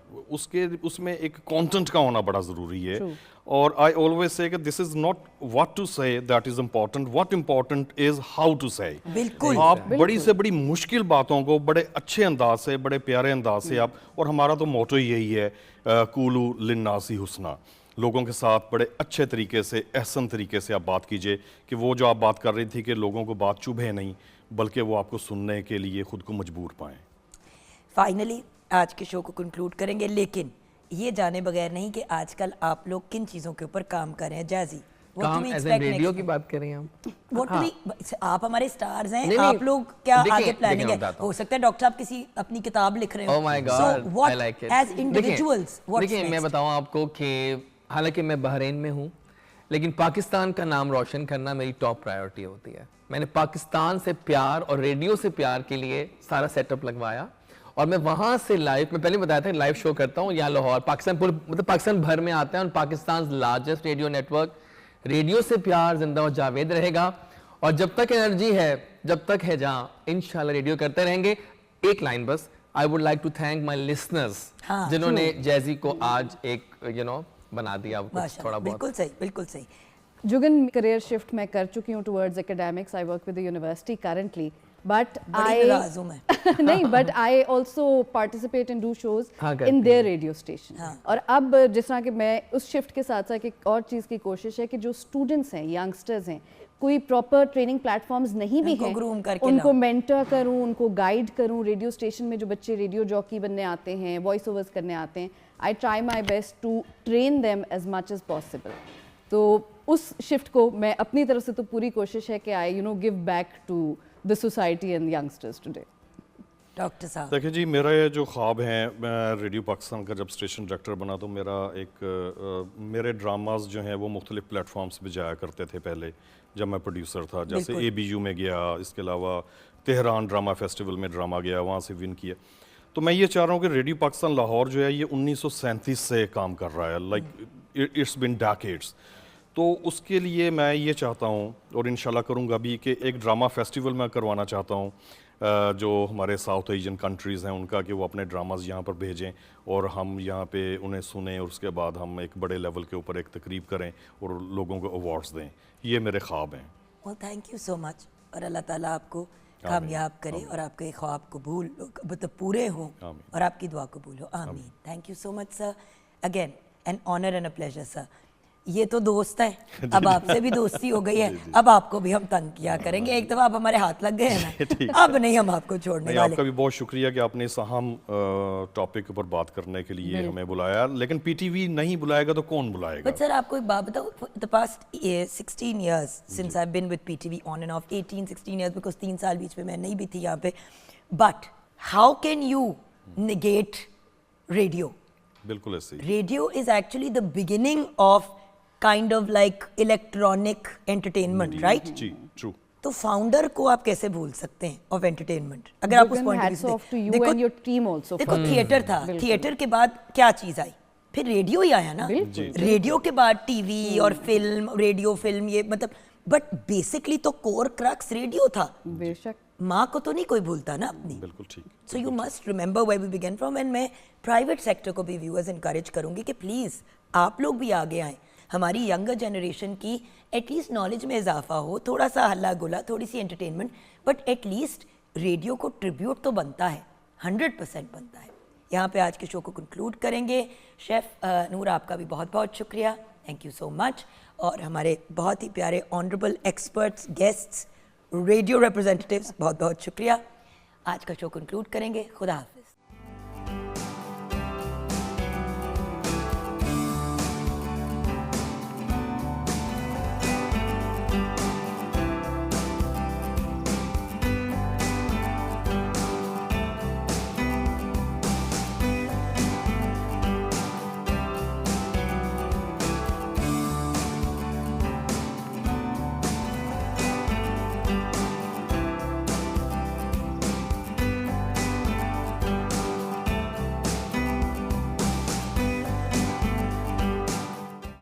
उसमें एक कंटेंट का होना बड़ा ज़रूरी है। और आई always say that this is not what to say that is important, what important is how to say. बिल्कुल। आप बड़ी से बड़ी मुश्किल बातों को बड़े अच्छे अंदाज से, बड़े प्यारे अंदाज से आप, और हमारा तो मोटो यही है, कूलू लिन्नासी हुस्ना, लोगों के साथ बड़े अच्छे तरीके से, एहसन तरीके से आप बात कीजिए कि वो जो आप बात कर रही थी कि लोगों को बात चुभे नहीं, बल्कि वो आपको सुनने के लिए खुद को मजबूर पाएं। फाइनली आज के शो को कंक्लूड करेंगे, लेकिन ये जाने बगैर नहीं कि आजकल आप लोग किन चीज़ों के ऊपर काम कर रहे हैं। जैजी काम एज ए रेडियो की बात कर रहे हैं हम। What do we- आप हमारे स्टार्स हैं, नहीं, आप लोग क्या देखिए, आगे प्लानिंग देखिए, है? बताता हो हूँ। सकता है डॉक्टर साहब किसी अपनी किताब लिख रहे हो। Oh my God, I like it. As individuals देखिए मैं बताऊं आपको कि हालांकि मैं बहरीन में हूँ, लेकिन पाकिस्तान का नाम रोशन करना मेरी टॉप प्रायोरिटी होती है। मैंने पाकिस्तान से प्यार और रेडियो से प्यार के लिए सारा सेटअप लगवाया और मैं वहां से लाइव, मैं पहले बताया था लाइव शो करता हूँ यहाँ लाहौर, पाकिस्तान पूरे मतलब पाकिस्तान भर में आते हैं और Pakistan largest radio network radio से प्यार जिंदा और जावेद रहेगा। और जब तक एनर्जी है, जब तक है जहाँ, इंशाल्लाह रेडियो करते रहेंगे। एक लाइन बस, I would like to thank my listeners जिन्होंने जैजी को आज एक बना दिया थोड़ा बहुत। बिल्कुल सही, बिल्कुल सही। जुगन, करियर शिफ्ट मैं कर चुकी हूँ towards academics. I work with the university currently, but नहीं, but I also participate in do shows in their radio station. और अब जिस तरह कि मैं उस शिफ्ट के साथ साथ एक और चीज़ की कोशिश है कि जो स्टूडेंट्स हैं, यंगस्टर्स हैं, कोई प्रॉपर ट्रेनिंग प्लेटफॉर्म्स नहीं भी हैं, उनको मेंटर करूं, उनको गाइड करूं। रेडियो स्टेशन में जो बच्चे रेडियो जॉकी बनने आते हैं, वॉइस ओवर्स करने आते हैं, I try my best to train them as much as possible. तो उस शिफ्ट को मैं अपनी तरफ से तो पूरी कोशिश है कि I give back to the society and youngsters today. Doctor साहब, देखिए जी, मेरा ये जो ख्वाब है, मैं रेडियो पाकिस्तान का जब स्टेशन डायरेक्टर बना तो मेरे ड्रामाज जो हैं वो मुख्तलिफ प्लेटफॉर्म्स पे जाया करते थे पहले जब मैं प्रोड्यूसर था। जैसे ABU में गया, इसके अलावा तेहरान ड्रामा फेस्टिवल में ड्रामा गया, वहाँ से विन किया। तो मैं ये चाह रहा हूँ कि रेडियो पाकिस्तान लाहौर जो है ये 1937 से काम कर रहा है, लाइक इट्स बिन डेकेड्स। तो उसके लिए मैं ये चाहता हूँ और इंशाल्लाह करूँगा भी कि एक ड्रामा फेस्टिवल मैं करवाना चाहता हूँ जो हमारे साउथ एशियन कंट्रीज़ हैं उनका, कि वो अपने ड्रामाज यहाँ पर भेजें और हम यहाँ पे उन्हें सुने और उसके बाद हम एक बड़े लेवल के ऊपर एक तकरीब करें और लोगों को अवार्ड्स दें। ये मेरे ख्वाब हैं। well, thank you so much और अल्लाह ताला आपको कामयाब करे और आपके ख्वाब कबूल मतलब पूरे हों और आपकी दुआ कबूल हो। आमीन। Thank you so much sir, again an honour and a pleasure sir. ये तो दोस्त है, अब आपसे भी दोस्ती हो गई है, अब आपको भी हम तंग किया करेंगे। एक दफ़ा आप हमारे हाथ लग गए हैं ना, अब नहीं हम आपको छोड़ने वाले। आपका भी बहुत शुक्रिया कि आपने इस अहम टॉपिक पर बात करने के लिए हमें बुलाया, लेकिन PTV नहीं बुलाएगा तो कौन बुलाएगा? बट सर आपको एक बात बताओ, the past 16 years since I been with PTV on and off, 18-16 years because 3 साल बीच में मैं नहीं भी थी यहाँ पे, but how can you negate radio? बिल्कुल ऐसे। Radio is actually the beginning of kind of like electronic entertainment, right? जी, true. तो फाउंडर को आप कैसे भूल सकते हैं ऑफ एंटरटेनमेंट? अगर आप उस पॉइंट ऑफ व्यू से देखो, थिएटर था, थिएटर के बाद क्या चीज आई? फिर रेडियो ही आया ना। रेडियो के बाद टीवी और फिल्म, रेडियो फिल्म, ये मतलब, बट बेसिकली तो कोर क्रक्स रेडियो था। बेशक माँ को तो नहीं कोई भूलता ना अपनी। बिल्कुल ठीक। So you must remember where we began from. And मैं प्राइवेट सेक्टर को भी व्यूअर्स इनकरेज करूंगी कि प्लीज आप लोग भी आगे आएँ, हमारी यंगर जनरेशन की एटलीस्ट नॉलेज में इजाफा हो, थोड़ा सा हल्ला गुला, थोड़ी सी एंटरटेनमेंट, बट एटलीस्ट रेडियो को ट्रिब्यूट तो बनता है, 100% बनता है। यहाँ पे आज के शो को कंक्लूड करेंगे। शेफ़ नूर, आपका भी बहुत बहुत शुक्रिया, थैंक यू सो मच। और हमारे बहुत ही प्यारे honourable experts, guests, radio representatives, बहुत बहुत शुक्रिया। आज का शो कंक्लूड करेंगे। खुदा हाफ़िज़।